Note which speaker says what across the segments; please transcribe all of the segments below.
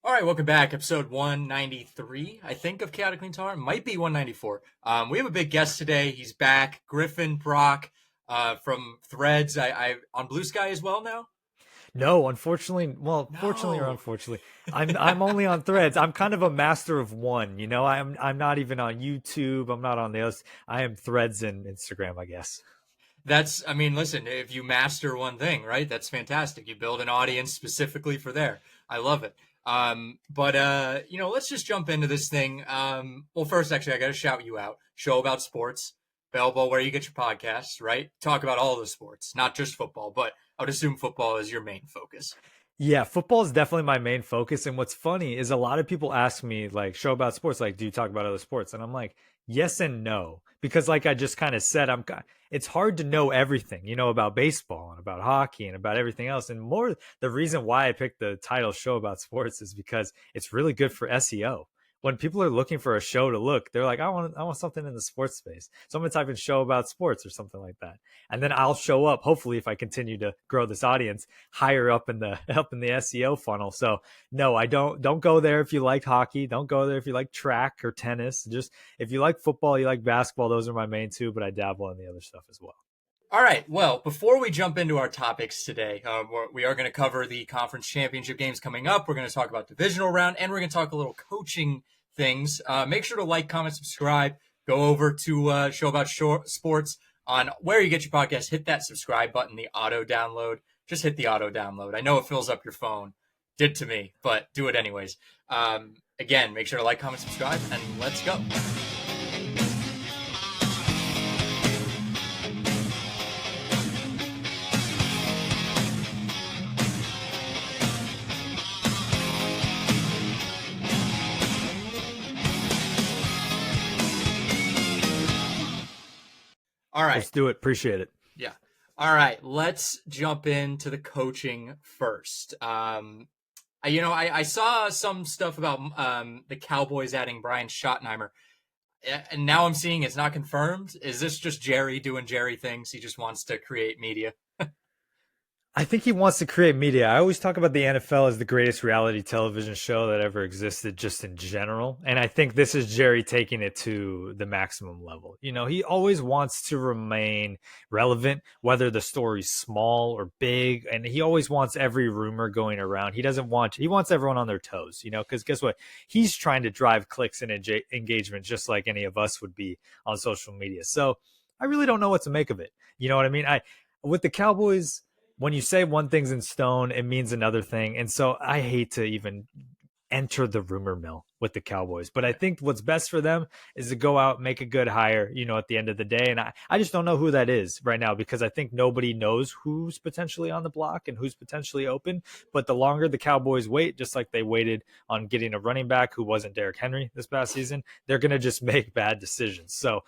Speaker 1: All right, welcome back. Episode 193, I think, of Chaotic Clean Tar. Might be 194. We have a big guest today. He's back, Griffin Prock from Threads. I on Blue Sky as well now.
Speaker 2: No, unfortunately, fortunately or
Speaker 1: No.
Speaker 2: unfortunately, I'm only on Threads. I'm kind of a master of one. I'm not even on YouTube. I'm not on this. I am Threads and Instagram, I guess.
Speaker 1: I mean, listen, if you master one thing, right, that's fantastic. You build an audience specifically for there. I love it. But let's just jump into this thing. Well, first, actually, I got to shout you out. Show about sports, Bellbow, where you get your podcasts, right? Talk about all the sports, not just football, but I would assume football is your main focus.
Speaker 2: Yeah, football is definitely my main focus. And what's funny is a lot of people ask me, like, show about sports, like, do you talk about other sports? And I'm like, yes and no. Because, like I just kind of said, it's hard to know everything, about baseball and about hockey and about everything else. And more, the reason why I picked the title show about sports is because it's really good for SEO. When people are looking for a show to look, they're like, I want something in the sports space. So I'm gonna type in show about sports or something like that. And then I'll show up, hopefully, if I continue to grow this audience, higher up in the SEO funnel. So no, I don't go there if you like hockey. Don't go there if you like track or tennis. Just if you like football, you like basketball, those are my main two, but I dabble in the other stuff as well.
Speaker 1: All right. Well, before we jump into our topics today, we are going to cover the conference championship games coming up. We're going to talk about divisional round, and we're going to talk a little coaching things. Make sure to like, comment, subscribe. Go over to Show About Sports on where you get your podcast. Hit that subscribe button, the auto download. Just hit the auto download. I know it fills up your phone. Did to me, but do it anyways. Again, make sure to like, comment, subscribe, and let's go. All right.
Speaker 2: Let's do it. Appreciate it.
Speaker 1: Yeah. All right. Let's jump into the coaching first. I saw some stuff about the Cowboys adding Brian Schottenheimer, and now I'm seeing it's not confirmed. Is this just Jerry doing Jerry things? He just wants to create media.
Speaker 2: I think he wants to create media. I always talk about the NFL as the greatest reality television show that ever existed, just in general. And I think this is Jerry taking it to the maximum level. He always wants to remain relevant, whether the story's small or big. And he always wants every rumor going around. He wants everyone on their toes, because guess what? He's trying to drive clicks and engagement just like any of us would be on social media. So I really don't know what to make of it. You know what I mean? With the Cowboys, when you say one thing's in stone, it means another thing. And so I hate to even enter the rumor mill with the Cowboys. But I think what's best for them is to go out, make a good hire, at the end of the day. And I just don't know who that is right now because I think nobody knows who's potentially on the block and who's potentially open. But the longer the Cowboys wait, just like they waited on getting a running back who wasn't Derrick Henry this past season, they're going to just make bad decisions. So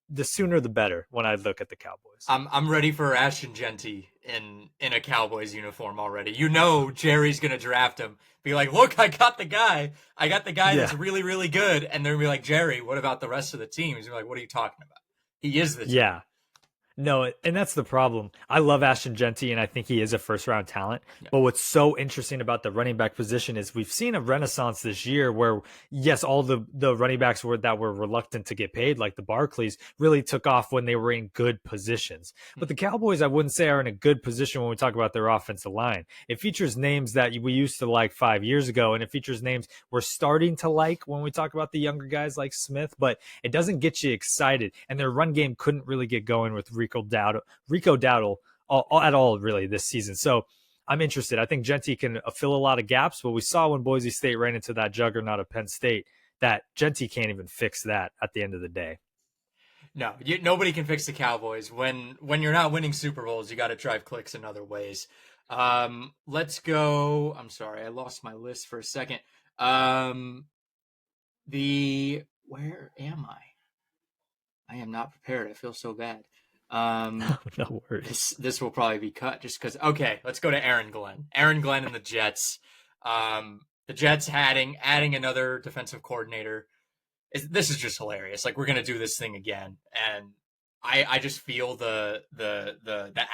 Speaker 2: the sooner the better when I look at the Cowboys.
Speaker 1: I'm ready for Ashton Genty in a Cowboys uniform already. Jerry's going to draft him. Be like, look, I got the guy. That's really, really good. And they're going to be like, Jerry, what about the rest of the team? He's like, what are you talking about? He is the team.
Speaker 2: Yeah. No, and that's the problem. I love Ashton Genty, and I think he is a first-round talent. Yeah. But what's so interesting about the running back position is we've seen a renaissance this year where, yes, all the running backs that were reluctant to get paid, like the Barclays, really took off when they were in good positions. But the Cowboys, I wouldn't say, are in a good position when we talk about their offensive line. It features names that we used to like 5 years ago, and it features names we're starting to like when we talk about the younger guys like Smith, but it doesn't get you excited. And their run game couldn't really get going with Rico Dowdle at all really this season. So I'm interested. I think Genty can fill a lot of gaps, but we saw when Boise State ran into that juggernaut of Penn State that Genty can't even fix that at the end of the day.
Speaker 1: No, nobody can fix the Cowboys. When you're not winning Super Bowls, you got to drive clicks in other ways. Let's go. I'm sorry, I lost my list for a second. Where am I? I am not prepared. I feel so bad.
Speaker 2: No worries.
Speaker 1: This will probably be cut just because. Okay, let's go to Aaron Glenn. Aaron Glenn and the Jets. The Jets adding another defensive coordinator. This is just hilarious. Like, we're gonna do this thing again, and I just feel the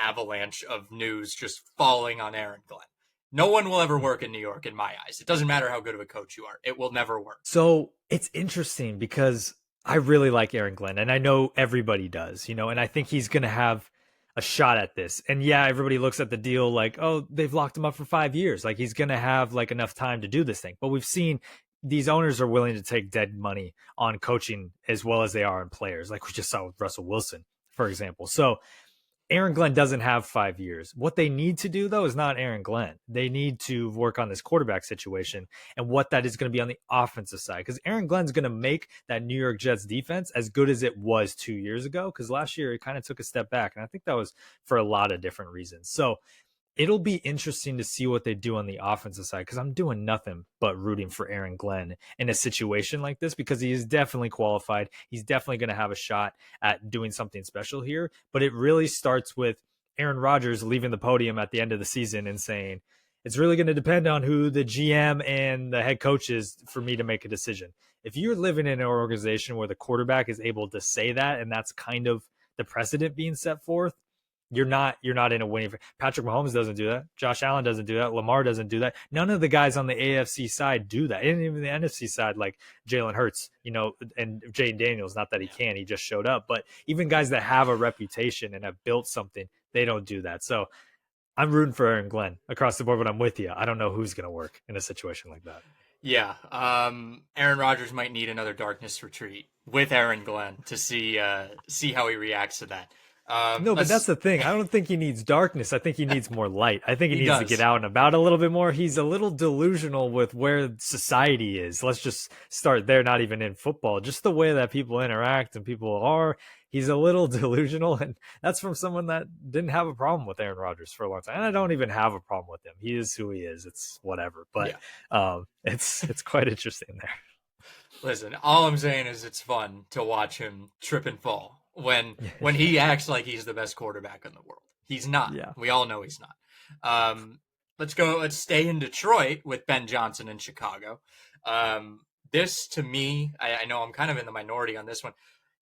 Speaker 1: avalanche of news just falling on Aaron Glenn. No one will ever work in New York in my eyes. It doesn't matter how good of a coach you are. It will never work.
Speaker 2: So it's interesting because I really like Aaron Glenn, and I know everybody does, and I think he's going to have a shot at this. And yeah, everybody looks at the deal like, oh, they've locked him up for 5 years. Like he's going to have like enough time to do this thing. But we've seen these owners are willing to take dead money on coaching as well as they are on players, like we just saw with Russell Wilson, for example. So Aaron Glenn doesn't have 5 years. What they need to do, though, is not Aaron Glenn. They need to work on this quarterback situation and what that is going to be on the offensive side. Because Aaron Glenn's going to make that New York Jets defense as good as it was 2 years ago. Because last year it kind of took a step back. And I think that was for a lot of different reasons. So it'll be interesting to see what they do on the offensive side because I'm doing nothing but rooting for Aaron Glenn in a situation like this because he is definitely qualified. He's definitely going to have a shot at doing something special here. But it really starts with Aaron Rodgers leaving the podium at the end of the season and saying, it's really going to depend on who the GM and the head coach is for me to make a decision. If you're living in an organization where the quarterback is able to say that, and that's kind of the precedent being set forth, you're not in a winning. Patrick Mahomes doesn't do that. Josh Allen doesn't do that. Lamar doesn't do that. None of the guys on the AFC side do that. And even the NFC side, like Jalen Hurts, and Jaden Daniels. Not that he can, he just showed up. But even guys that have a reputation and have built something, they don't do that. So I'm rooting for Aaron Glenn across the board, but I'm with you. I don't know who's going to work in a situation like that.
Speaker 1: Yeah, Aaron Rodgers might need another darkness retreat with Aaron Glenn to see how he reacts to that.
Speaker 2: No, but that's the thing. I don't think he needs darkness. I think he needs more light. I think he needs
Speaker 1: does.
Speaker 2: to get out and about a little bit more. He's a little delusional with where society is. Let's just start there, not even in football, just the way that people interact and people are. He's a little delusional, and that's from someone that didn't have a problem with Aaron Rodgers for a long time. And I don't even have a problem with him. He is who he is. It's whatever. But it's quite interesting there.
Speaker 1: Listen, all I'm saying is it's fun to watch him trip and fall when he acts like he's the best quarterback in the world. He's not.
Speaker 2: Yeah.
Speaker 1: We all know he's not. Let's stay in Detroit with Ben Johnson in Chicago. This to me, I know I'm kind of in the minority on this one.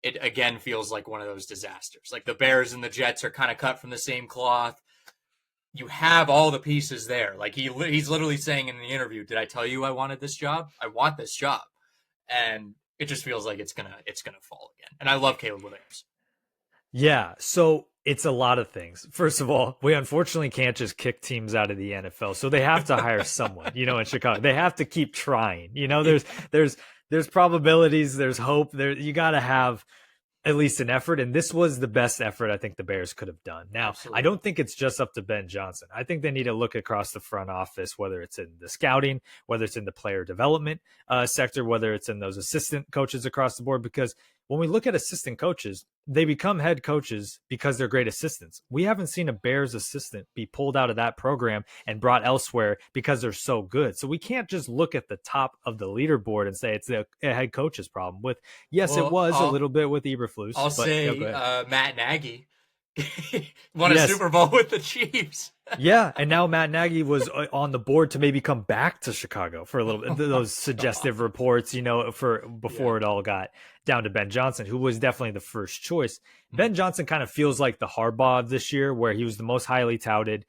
Speaker 1: It again feels like one of those disasters. Like the Bears and the Jets are kind of cut from the same cloth. You have all the pieces there. Like he's literally saying in the interview, "Did I tell you I wanted this job? I want this job." And it just feels like it's gonna fall again. And I love Caleb Williams.
Speaker 2: Yeah, so it's a lot of things. First of all, we unfortunately can't just kick teams out of the NFL, so they have to hire someone. In Chicago, they have to keep trying. There's probabilities, there's hope. You got to have at least an effort, and this was the best effort I think the Bears could have done. Now, absolutely. I don't think it's just up to Ben Johnson. I think they need to look across the front office, whether it's in the scouting, whether it's in the player development sector, whether it's in those assistant coaches across the board, because when we look at assistant coaches, they become head coaches because they're great assistants. We haven't seen a Bears assistant be pulled out of that program and brought elsewhere because they're so good. So we can't just look at the top of the leaderboard and say it's the head coach's problem. It was a little bit with Eberflus.
Speaker 1: I'll say Matt Nagy won a Super Bowl with the Chiefs.
Speaker 2: Yeah, and now Matt Nagy was on the board to maybe come back to Chicago for a little bit. Those suggestive reports, for before it all got down to Ben Johnson, who was definitely the first choice. Ben Johnson kind of feels like the Harbaugh of this year, where he was the most highly touted.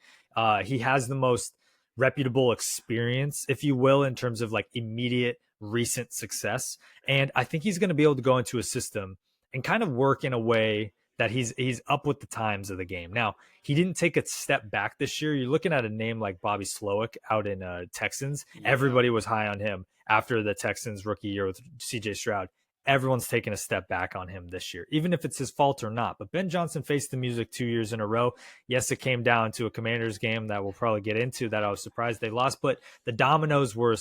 Speaker 2: He has the most reputable experience, if you will, in terms of like immediate recent success. And I think he's going to be able to go into a system and kind of work in a way that he's up with the times of the game. Now, he didn't take a step back this year. You're looking at a name like Bobby Slowick out in Texans. Yeah. Everybody was high on him after the Texans rookie year with CJ Stroud. Everyone's taken a step back on him this year, even if it's his fault or not. But Ben Johnson faced the music 2 years in a row. Yes, it came down to a Commanders game that we'll probably get into that I was surprised they lost, but the dominoes were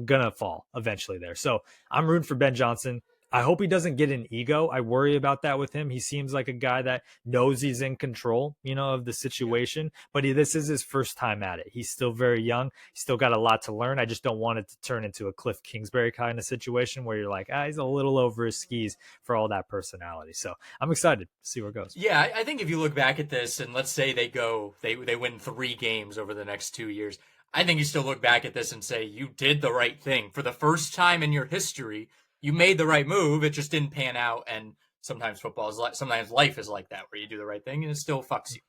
Speaker 2: going to fall eventually there. So I'm rooting for Ben Johnson. I hope he doesn't get an ego. I worry about that with him. He seems like a guy that knows he's in control, of the situation, but this is his first time at it. He's still very young. He's still got a lot to learn. I just don't want it to turn into a Cliff Kingsbury kind of situation where you're like, he's a little over his skis for all that personality. So I'm excited to see where it goes.
Speaker 1: Yeah, I think if you look back at this and let's say they win 3 games over the next 2 years, I think you still look back at this and say you did the right thing. For the first time in your history, you made the right move. It just didn't pan out. And sometimes sometimes life is like that, where you do the right thing and it still fucks you.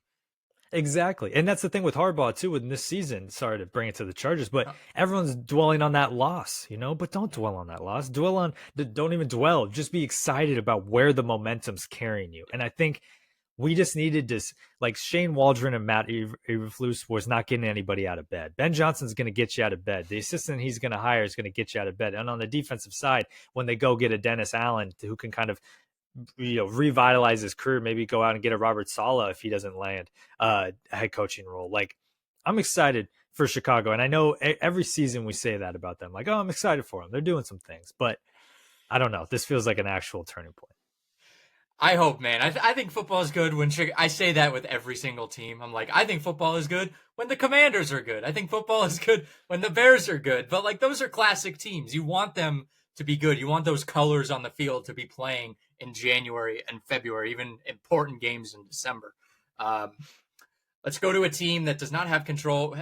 Speaker 2: Exactly. And that's the thing with Harbaugh too in this season. Sorry to bring it to the Chargers, but everyone's dwelling on that loss, but don't dwell on that loss. Don't even dwell. Just be excited about where the momentum's carrying you. And I think we just needed to, like Shane Waldron and Matt Eberflus was not getting anybody out of bed. Ben Johnson's going to get you out of bed. The assistant he's going to hire is going to get you out of bed. And on the defensive side, when they go get a Dennis Allen who can kind of revitalize his career, maybe go out and get a Robert Saleh if he doesn't land a head coaching role. Like, I'm excited for Chicago, and I know every season we say that about them, like, oh, I'm excited for them, they're doing some things, but I don't know, this feels like an actual turning point.
Speaker 1: I hope, man. I think football is good when I say that with every single team. I'm like, I think football is good when the Commanders are good. I think football is good when the Bears are good. But like, those are classic teams. You want them to be good. You want those colors on the field to be playing in January and February, even important games in December. Um, let's go to a team that has not had control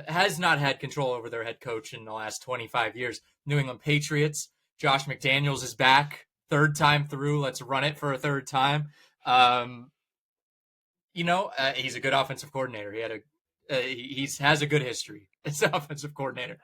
Speaker 1: over their head coach in the last 25 years. New England Patriots. Josh McDaniels is back, third time through. Let's run it for a third time. Um, he's a good offensive coordinator. He has a good history as an offensive coordinator.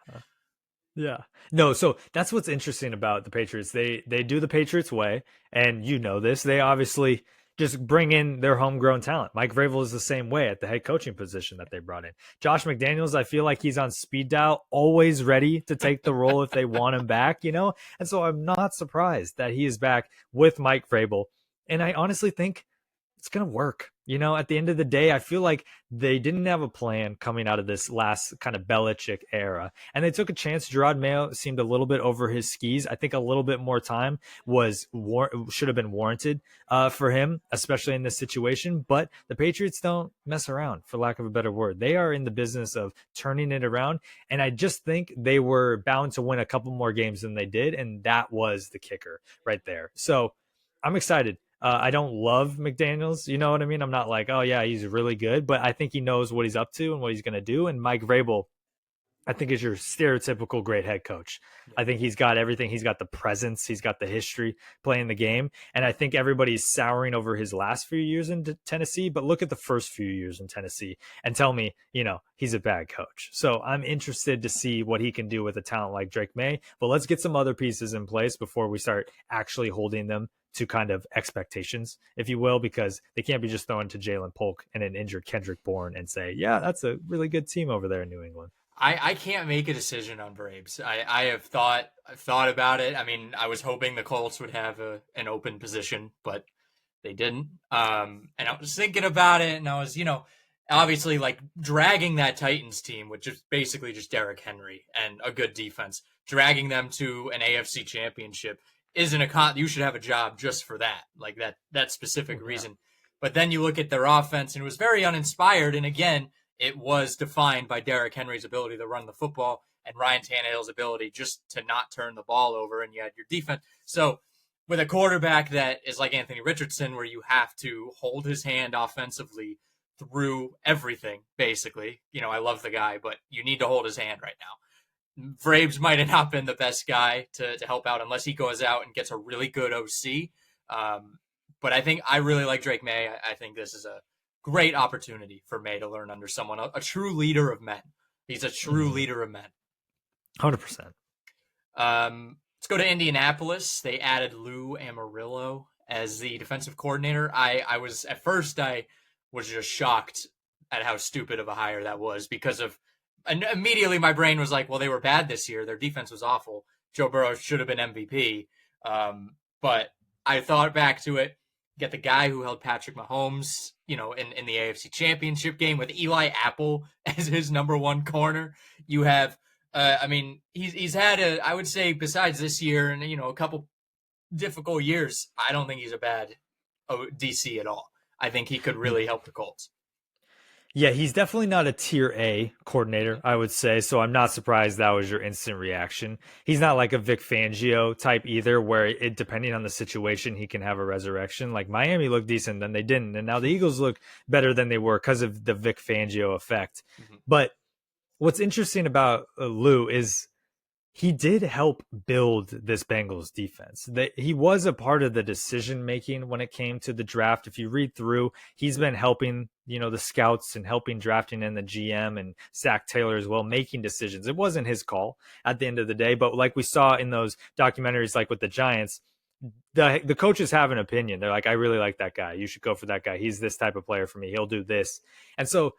Speaker 2: Yeah. No, so that's what's interesting about the Patriots. They do the Patriots way, and this. They obviously just bring in their homegrown talent. Mike Vrabel is the same way at the head coaching position that they brought in. Josh McDaniels, I feel like he's on speed dial, always ready to take the role if they want him back, And so I'm not surprised that he is back with Mike Vrabel. And I honestly think it's going to work. At the end of the day, I feel like they didn't have a plan coming out of this last kind of Belichick era. And they took a chance. Gerard Mayo seemed a little bit over his skis. I think a little bit more time should have been warranted for him, especially in this situation. But the Patriots don't mess around, for lack of a better word. They are in the business of turning it around. And I just think they were bound to win a couple more games than they did. And that was the kicker right there. So I'm excited. I don't love McDaniels. You know what I mean? I'm not like, oh, yeah, he's really good. But I think he knows what he's up to and what he's going to do. And Mike Vrabel, I think, is your stereotypical great head coach. I think he's got everything. He's got the presence. He's got the history playing the game. And I think everybody's souring over his last few years in Tennessee. But look at the first few years in Tennessee and tell me, he's a bad coach. So I'm interested to see what he can do with a talent like Drake May. But let's get some other pieces in place before we start actually holding them to kind of expectations, if you will, because they can't be just throwing to Jalen Polk and an injured Kendrick Bourne and say, yeah, that's a really good team over there in New England.
Speaker 1: I can't make a decision on Braves. I've thought about it. I mean, I was hoping the Colts would have an open position, but they didn't. And I was thinking about it, and I was, obviously like dragging that Titans team, which is basically just Derrick Henry and a good defense, dragging them to an AFC championship isn't you should have a job just for that, like that specific reason. But then you look at their offense, and it was very uninspired. And again, it was defined by Derrick Henry's ability to run the football and Ryan Tannehill's ability just to not turn the ball over. And you had your defense. So with a quarterback that is like Anthony Richardson, where you have to hold his hand offensively through everything, basically. I love the guy, but you need to hold his hand right now. Vrabes might have not been the best guy to help out unless he goes out and gets a really good OC. But I think I really like Drake May. I think this is a great opportunity for May to learn under someone, a true leader of men. He's a true leader of men.
Speaker 2: 100%.
Speaker 1: Let's go to Indianapolis. They added Lou Amarillo as the defensive coordinator. I was just shocked at how stupid of a hire that was because of. And immediately my brain was like, well, they were bad this year. Their defense was awful. Joe Burrow should have been MVP. But I thought back to it. Get the guy who held Patrick Mahomes, in the AFC Championship game with Eli Apple as his number one corner. You have, he's had I would say besides this year and, a couple difficult years, I don't think he's a bad DC at all. I think he could really help the Colts.
Speaker 2: Yeah, he's definitely not a tier A coordinator, I would say. So I'm not surprised that was your instant reaction. He's not like a Vic Fangio type either, where depending on the situation, he can have a resurrection. Like Miami looked decent, then they didn't. And now the Eagles look better than they were because of the Vic Fangio effect. Mm-hmm. But what's interesting about Lou is he did help build this Bengals defense. He was a part of the decision making when it came to the draft. If you read through, he's been helping, the scouts and helping drafting in the GM and Zach Taylor as well, making decisions. It wasn't his call at the end of the day, but like we saw in those documentaries, like with the Giants, the coaches have an opinion. They're like, I really like that guy. You should go for that guy. He's this type of player for me. He'll do this. And so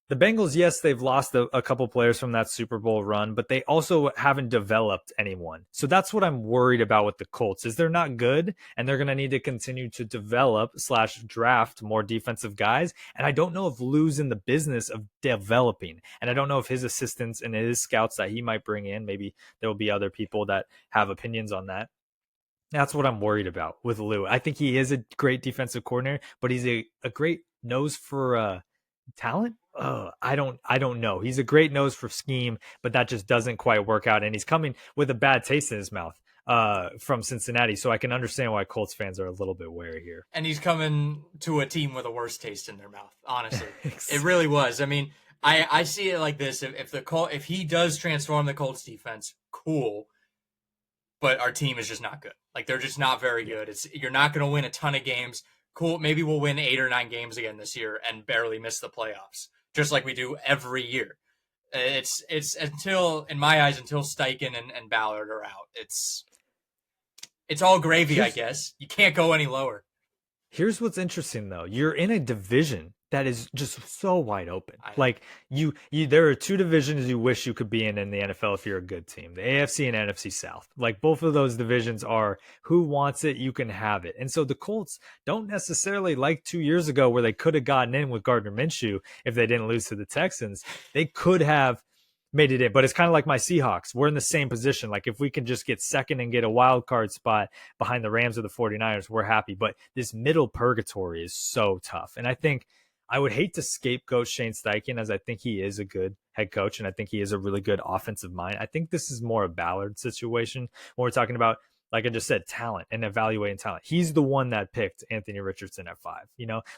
Speaker 2: the Bengals, yes, they've lost a couple players from that Super Bowl run, but they also haven't developed anyone. So that's what I'm worried about with the Colts is they're not good, and they're going to need to continue to develop / draft more defensive guys. And I don't know if Lou's in the business of developing, and I don't know if his assistants and his scouts that he might bring in, maybe there will be other people that have opinions on that. That's what I'm worried about with Lou. I think he is a great defensive coordinator, but he's a great nose for talent. I don't know. He's a great nose for scheme, but that just doesn't quite work out. And he's coming with a bad taste in his mouth from Cincinnati. So I can understand why Colts fans are a little bit wary here.
Speaker 1: And he's coming to a team with a worse taste in their mouth. Honestly, it really was. I mean, I see it like this: if he does transform the Colts defense, cool. But our team is just not good. Like they're just not very good. You're not going to win a ton of games. Cool. Maybe we'll win 8 or 9 games again this year and barely miss the playoffs, just like we do every year. It's until, in my eyes, until Steichen and Ballard are out. It's all gravy, I guess. You can't go any lower.
Speaker 2: Here's what's interesting though. You're in a division that is just so wide open. Like you there are 2 divisions you wish you could be in the NFL if you're a good team. The AFC and NFC South. Like both of those divisions are who wants it, you can have it. And so the Colts don't necessarily like 2 years ago where they could have gotten in with Gardner Minshew if they didn't lose to the Texans. They could have made it in, but it's kind of like my Seahawks. We're in the same position. Like if we can just get second and get a wild card spot behind the Rams or the 49ers, we're happy. But this middle purgatory is so tough. And I think I would hate to scapegoat Shane Steichen, as I think he is a good head coach and I think he is a really good offensive mind. I think this is more a Ballard situation when we're talking about, like I just said, talent and evaluating talent. He's the one that picked Anthony Richardson at 5.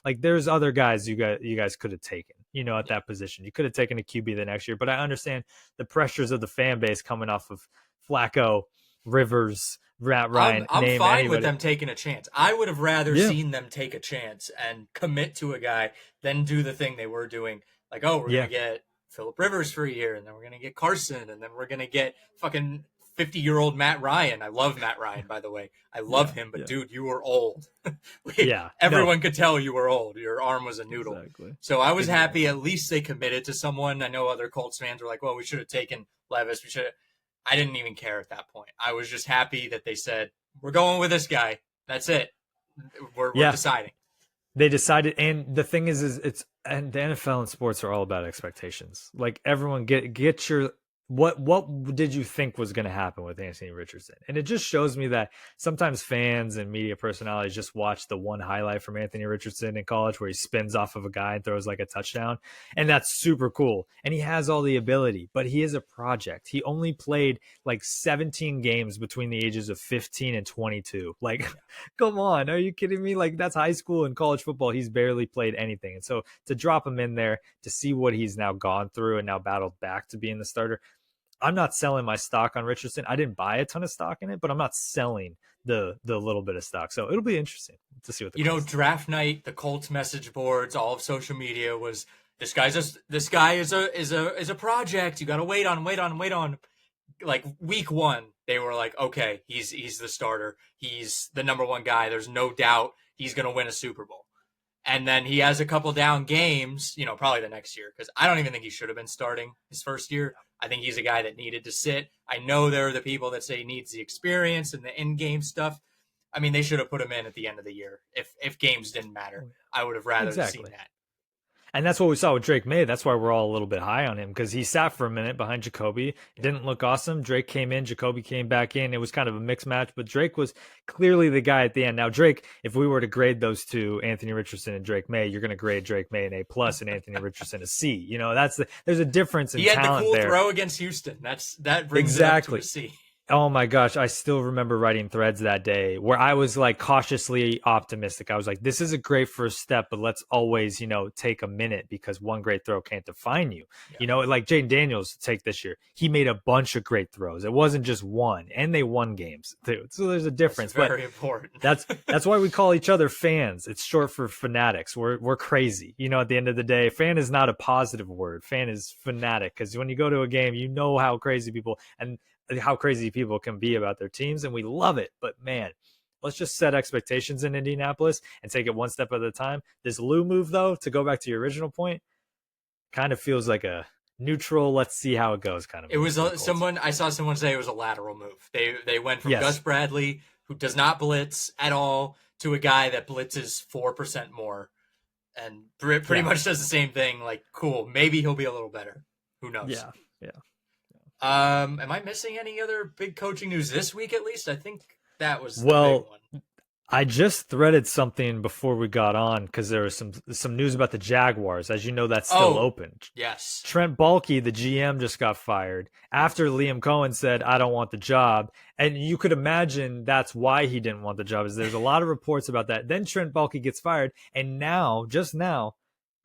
Speaker 2: Like there's other guys you guys could have taken, at that position. You could have taken a QB the next year, but I understand the pressures of the fan base coming off of Flacco, Rivers, Ryan.
Speaker 1: I'm fine with them taking a chance. I would have rather seen them take a chance and commit to a guy than do the thing they were doing. Like, oh, we're going to get Phillip Rivers for a year, and then we're going to get Carson, and then we're going to get fucking 50-year-old Matt Ryan. I love Matt Ryan, by the way. I love him, but dude, you were old. Everyone could tell you were old. Your arm was a noodle. Exactly. So I was happy at least they committed to someone. I know other Colts fans were like, well, we should have taken Levis. I didn't even care at that point. I was just happy that they said, we're going with this guy. That's it. We're deciding.
Speaker 2: They decided. And the thing is and the NFL and sports are all about expectations. Like everyone get your, what did you think was going to happen with Anthony Richardson? And it just shows me that sometimes fans and media personalities just watch the one highlight from Anthony Richardson in college where he spins off of a guy and throws like a touchdown. And that's super cool. And he has all the ability, but he is a project. He only played like 17 games between the ages of 15 and 22. Like, come on. Are you kidding me? Like that's high school and college football. He's barely played anything. And so to drop him in there to see what he's now gone through and now battled back to being the starter, I'm not selling my stock on Richardson. I didn't buy a ton of stock in it, but I'm not selling the little bit of stock. So it'll be interesting to see what
Speaker 1: draft night, the Colts message boards, all of social media was this guy is a project. You got to wait on. Like week 1, they were like, okay, he's the starter. He's the number 1 guy. There's no doubt he's going to win a Super Bowl. And then he has a couple down games, probably the next year, because I don't even think he should have been starting his first year. I think he's a guy that needed to sit. I know there are the people that say he needs the experience and the in-game stuff. I mean, they should have put him in at the end of the year. If games didn't matter, I would have rather seen that.
Speaker 2: And that's what we saw with Drake May. That's why we're all a little bit high on him, because he sat for a minute behind Jacoby. It didn't look awesome. Drake came in. Jacoby came back in. It was kind of a mixed match, but Drake was clearly the guy at the end. Now, Drake, if we were to grade those two, Anthony Richardson and Drake May, you're going to grade Drake May an A+ and Anthony Richardson a C. There's a difference in talent there.
Speaker 1: He had the cool throw against Houston. That brings it up to a C.
Speaker 2: Oh my gosh, I still remember writing threads that day where I was like cautiously optimistic. I was like, this is a great first step, but let's always, take a minute because one great throw can't define you.
Speaker 1: Yeah,
Speaker 2: Like Jaden Daniels take this year. He made a bunch of great throws. It wasn't just one, and they won games too. So there's a
Speaker 1: that's
Speaker 2: difference. But
Speaker 1: very important.
Speaker 2: that's why we call each other fans. It's short for fanatics. We're crazy. At the end of the day, fan is not a positive word. Fan is fanatic because when you go to a game, you know how crazy people and how crazy people can be about their teams, and we love it. But man, let's just set expectations in Indianapolis and take it one step at a time. This Lou move, though, to go back to your original point, kind of feels like a neutral, let's see how it goes kind of
Speaker 1: It
Speaker 2: move
Speaker 1: was
Speaker 2: for the Colts.
Speaker 1: someone I saw someone say it was a lateral move. They went from
Speaker 2: Yes.
Speaker 1: Gus Bradley, who does not blitz at all, to a guy that blitzes 4% more, and pretty much does the same thing. Like, cool, maybe he'll be a little better. Who knows?
Speaker 2: Yeah.
Speaker 1: Am I missing any other big coaching news this week? At least I think that was the big one.
Speaker 2: I just threaded something before we got on because there was some news about the Jaguars. As you know, that's still open.
Speaker 1: Yes.
Speaker 2: Trent Baalke, the GM, just got fired after Liam Cohen said, I don't want the job. And you could imagine that's why he didn't want the job. Is there's a lot of reports about that. Then Trent Baalke gets fired. And just now,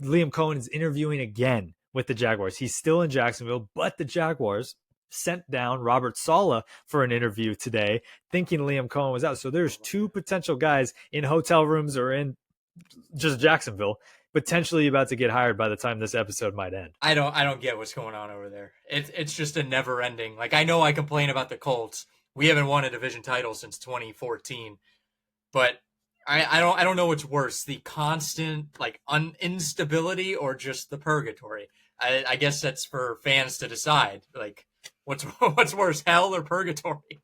Speaker 2: Liam Cohen is interviewing again with the Jaguars. He's still in Jacksonville, but the Jaguars sent down Robert Saleh for an interview today, thinking Liam Cohen was out. So there's two potential guys in hotel rooms or in just Jacksonville potentially about to get hired by the time this episode might end.
Speaker 1: I don't get what's going on over there. It's just a never ending. Like, I know I complain about the Colts. We haven't won a division title since 2014, but I don't know what's worse, the constant like instability or just the purgatory. I guess that's for fans to decide. Like, what's worse, hell or purgatory?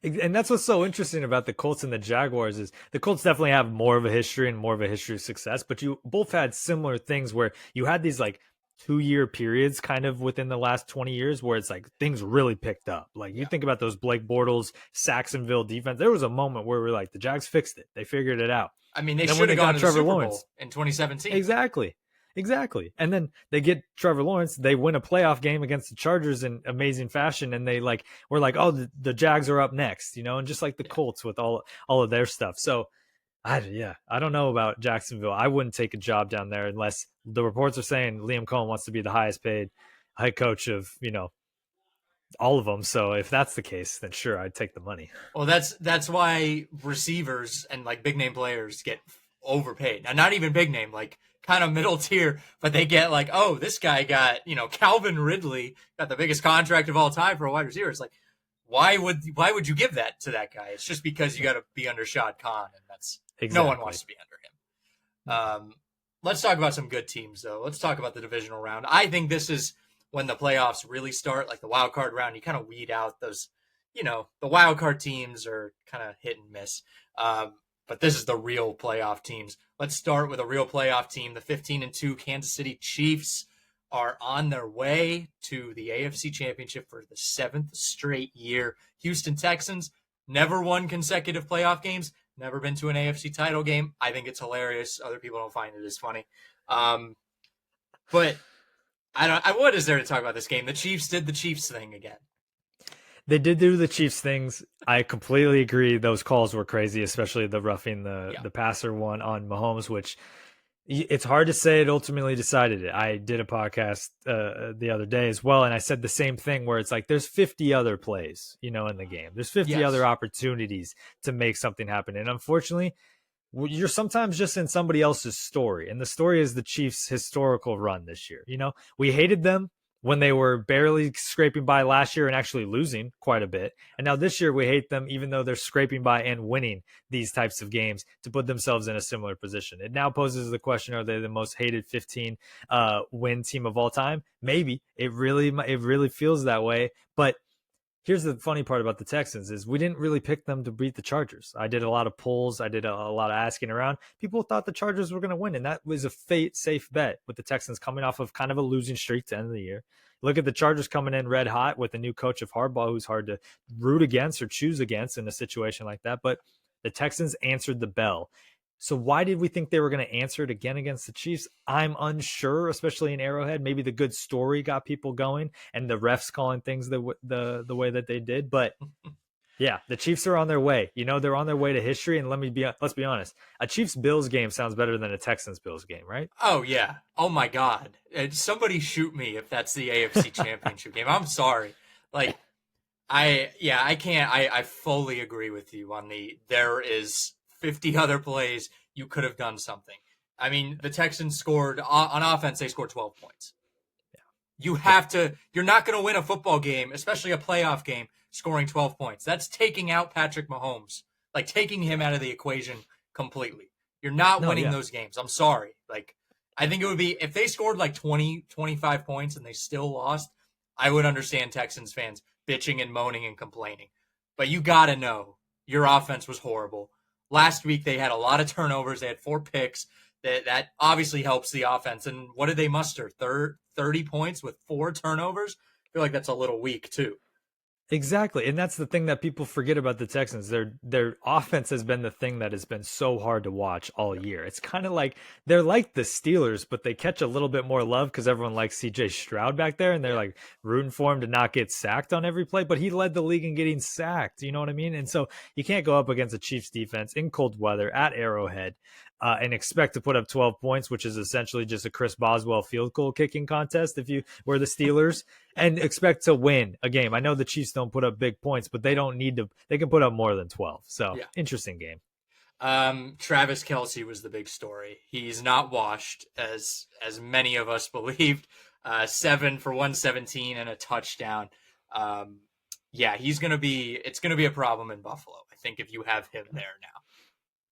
Speaker 2: And that's what's so interesting about the Colts and the Jaguars is the Colts definitely have more of a history and more of a history of success, but you both had similar things where you had these like 2-year periods kind of within the last 20 years where it's like things really picked up. Like you think about those Blake Bortles, Saxonville defense. There was a moment where we're like, the Jags fixed it. They figured it out.
Speaker 1: I mean, they should have gone to the Super Bowl in 2017.
Speaker 2: Exactly. And then they get Trevor Lawrence. They win a playoff game against the Chargers in amazing fashion. And we're like, oh, the Jags are up next, and just like the Colts with all of their stuff. So I don't know about Jacksonville. I wouldn't take a job down there unless the reports are saying Liam Cohen wants to be the highest paid head coach of, all of them. So if that's the case, then sure, I'd take the money.
Speaker 1: Well, that's why receivers and like big name players get overpaid. Now, not even big name, like kind of middle tier, but they get like, oh, this guy got, Calvin Ridley got the biggest contract of all time for a wide receiver. It's like, why would you give that to that guy? It's just because you got to be under Shad Khan, and that's no one wants to be under him. Let's talk about some good teams, though. Let's talk about the divisional round. I think this is when the playoffs really start, like the wild card round. You kind of weed out those, the wild card teams are kind of hit and miss. But this is the real playoff teams. Let's start with a real playoff team. The 15-2 Kansas City Chiefs are on their way to the AFC Championship for the 7th straight year. Houston Texans never won consecutive playoff games, never been to an AFC title game. I think it's hilarious. Other people don't find it as funny. But what is there to talk about this game? The Chiefs did the Chiefs thing again.
Speaker 2: They did do the Chiefs things. I completely agree. Those calls were crazy, especially the roughing the passer one on Mahomes, which it's hard to say it ultimately decided it. I did a podcast the other day as well, and I said the same thing where it's like there's 50 other plays, in the game. There's 50 other opportunities to make something happen. And unfortunately, you're sometimes just in somebody else's story. And the story is the Chiefs' historical run this year. We hated them when they were barely scraping by last year and actually losing quite a bit. And now this year we hate them, even though they're scraping by and winning these types of games to put themselves in a similar position. It now poses the question, are they the most hated 15 win team of all time? Maybe. It really feels that way. But here's the funny part about the Texans is we didn't really pick them to beat the Chargers. I did a lot of polls. I did a lot of asking around. People thought the Chargers were going to win, and that was a safe bet with the Texans coming off of kind of a losing streak to end the year. Look at the Chargers coming in red hot with a new coach of Harbaugh who's hard to root against or choose against in a situation like that. But the Texans answered the bell. So why did we think they were going to answer it again against the Chiefs? I'm unsure, especially in Arrowhead. Maybe the good story got people going, and the refs calling things the way that they did. But yeah, the Chiefs are on their way. They're on their way to history. And let's be honest, a Chiefs Bills game sounds better than a Texans Bills game, right?
Speaker 1: Oh yeah. Oh my God. Somebody shoot me if that's the AFC Championship game. I'm sorry. Like I can't. I fully agree with you on there is 50 other plays you could have done something. I mean, the Texans scored on offense. They scored 12 points. You
Speaker 2: Yeah.
Speaker 1: have to. You're not going to win a football game, especially a playoff game, scoring 12 points. That's taking out Patrick Mahomes, like taking him out of the equation completely. You're not
Speaker 2: No,
Speaker 1: winning
Speaker 2: yeah.
Speaker 1: those games. I'm sorry. Like, I think it would be if they scored like 20, 25 points and they still lost, I would understand Texans fans bitching and moaning and complaining. But you got to know your offense was horrible. Last week they had a lot of turnovers. They had 4 picks. That obviously helps the offense. And what did they muster? 30 points with 4 turnovers? I feel like that's a little weak too.
Speaker 2: Exactly. And that's the thing that people forget about the Texans. Their offense has been the thing that has been so hard to watch all year. It's kind of like they're like the Steelers, but they catch a little bit more love because everyone likes CJ Stroud back there and they're
Speaker 1: Yeah.
Speaker 2: like rooting for him to not get sacked on every play. But he led the league in getting sacked. You know what I mean? And so you can't go up against the Chiefs defense in cold weather at Arrowhead. And expect to put up 12 points, which is essentially just a Chris Boswell field goal kicking contest if you were the Steelers, and expect to win a game. I know the Chiefs don't put up big points, but they don't need to. They can put up more than 12. So
Speaker 1: Yeah.
Speaker 2: interesting game.
Speaker 1: Travis Kelce was the big story. He's not washed, as many of us believed. 7 for 117 and a touchdown. Um, yeah, he's gonna be. It's gonna be a problem in Buffalo. I think if you have him there now.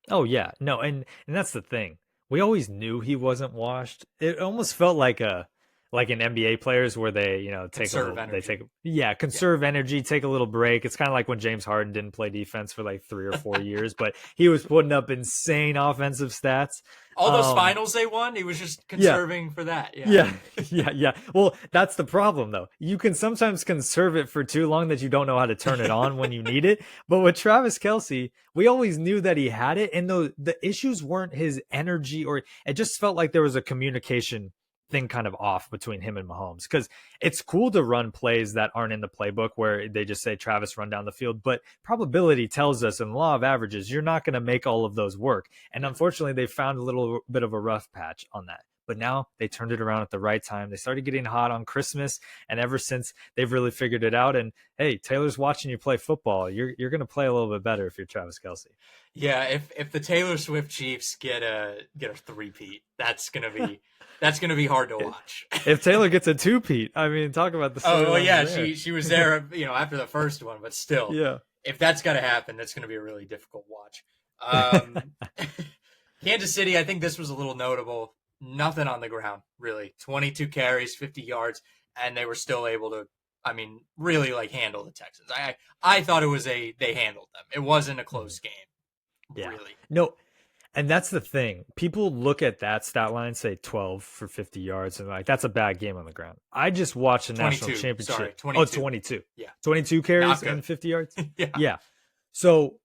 Speaker 2: Oh yeah, no, and that's the thing. We always knew he wasn't washed. It almost felt like an NBA players where they take a
Speaker 1: Conserve
Speaker 2: little they
Speaker 1: energy.
Speaker 2: take yeah
Speaker 1: Yeah.
Speaker 2: conserve energy, take a little break. It's kind of like when James Harden didn't play defense for like 3 or 4 years, but he was putting up insane offensive stats.
Speaker 1: All those
Speaker 2: Um,
Speaker 1: finals they won, he was just
Speaker 2: yeah,
Speaker 1: conserving for that. Yeah.
Speaker 2: yeah, yeah. Well, that's the problem, though. You can sometimes conserve it for too long that you don't know how to turn it on when you need it. But with Travis Kelce, we always knew that he had it, and the issues weren't his energy, or it just felt like there was a communication thing kind of off between him and Mahomes. Because it's cool to run plays that aren't in the playbook where they just say Travis run down the field, but probability tells us in the law of averages you're not going to make all of those work. And
Speaker 1: Yeah.
Speaker 2: unfortunately, they found a little bit of a rough patch on that. But now they turned it around at the right time. They started getting hot on Christmas, and ever since they've really figured it out. And hey, Taylor's watching you play football. You're going to play a little bit better if you're Travis Kelce.
Speaker 1: Yeah, if the Taylor Swift Chiefs get a three-peat, that's gonna be hard to watch.
Speaker 2: If Taylor gets a two-peat, I mean, talk about the
Speaker 1: Oh well,
Speaker 2: storylines
Speaker 1: yeah,
Speaker 2: there.
Speaker 1: she was there, after the first one, but still,
Speaker 2: Yeah.
Speaker 1: if that's gonna happen, that's gonna be a really difficult watch. Um, Kansas City, I think this was a little notable. Nothing on the ground, really. 22 carries, 50 yards, and they were still able to, I mean, really like handle the Texans. I thought they handled them. It wasn't a close game,
Speaker 2: Yeah.
Speaker 1: really.
Speaker 2: No, and that's the thing. People look at that stat line, say 12 for 50 yards, and like, that's a bad game on the ground. I just watched a national
Speaker 1: 22, sorry,
Speaker 2: championship. Oh,
Speaker 1: 22.
Speaker 2: 22.
Speaker 1: Yeah,
Speaker 2: 22
Speaker 1: not
Speaker 2: carries
Speaker 1: good.
Speaker 2: and 50 yards.
Speaker 1: Yeah,
Speaker 2: Yeah. So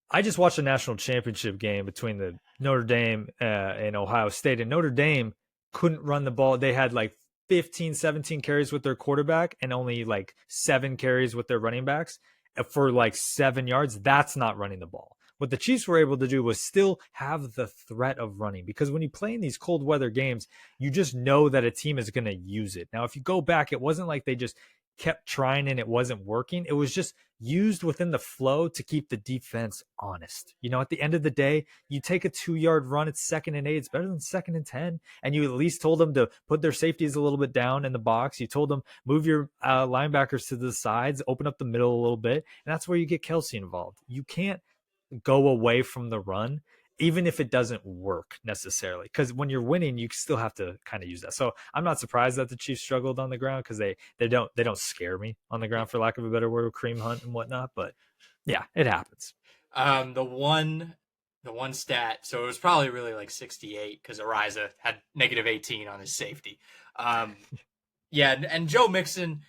Speaker 2: I just watched a national championship game between the Notre Dame and Ohio State, and Notre Dame couldn't run the ball. They had like 15, 17 carries with their quarterback and only like 7 carries with their running backs for like 7 yards. That's not running the ball. What the Chiefs were able to do was still have the threat of running, because when you play in these cold weather games, you just know that a team is going to use it. Now, if you go back, it wasn't like they just kept trying and it wasn't working. It was just used within the flow to keep the defense honest. At the end of the day, you take a 2 yard run, it's 2nd and 8. It's better than 2nd and 10. And you at least told them to put their safeties a little bit down in the box. You told them move your linebackers to the sides, open up the middle a little bit. And that's where you get Kelce involved. You can't go away from the run, even if it doesn't work necessarily. Because when you're winning, you still have to kind of use that. So I'm not surprised that the Chiefs struggled on the ground, because they don't scare me on the ground, for lack of a better word, with cream hunt and whatnot. But yeah, it happens.
Speaker 1: The one stat. So it was probably really like 68 because Ariza had -18 on his safety. Um, yeah, and Joe Mixon.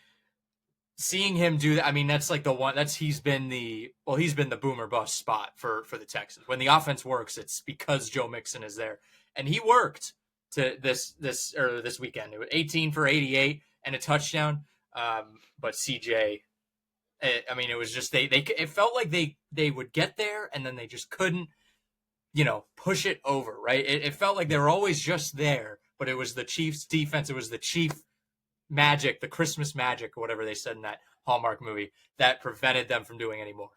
Speaker 1: seeing him do that, I mean, that's like the one that's he's been the boomer bust spot for the Texans. When the offense works, it's because Joe Mixon is there, and he worked to this weekend. It was 18 for 88 and a touchdown. But CJ, I mean, it was just they it felt like they would get there and then they just couldn't, push it over, right? It felt like they were always just there, but it was the Chiefs defense. It was the Chief magic, the Christmas magic, or whatever they said in that Hallmark movie, that prevented them from doing any more.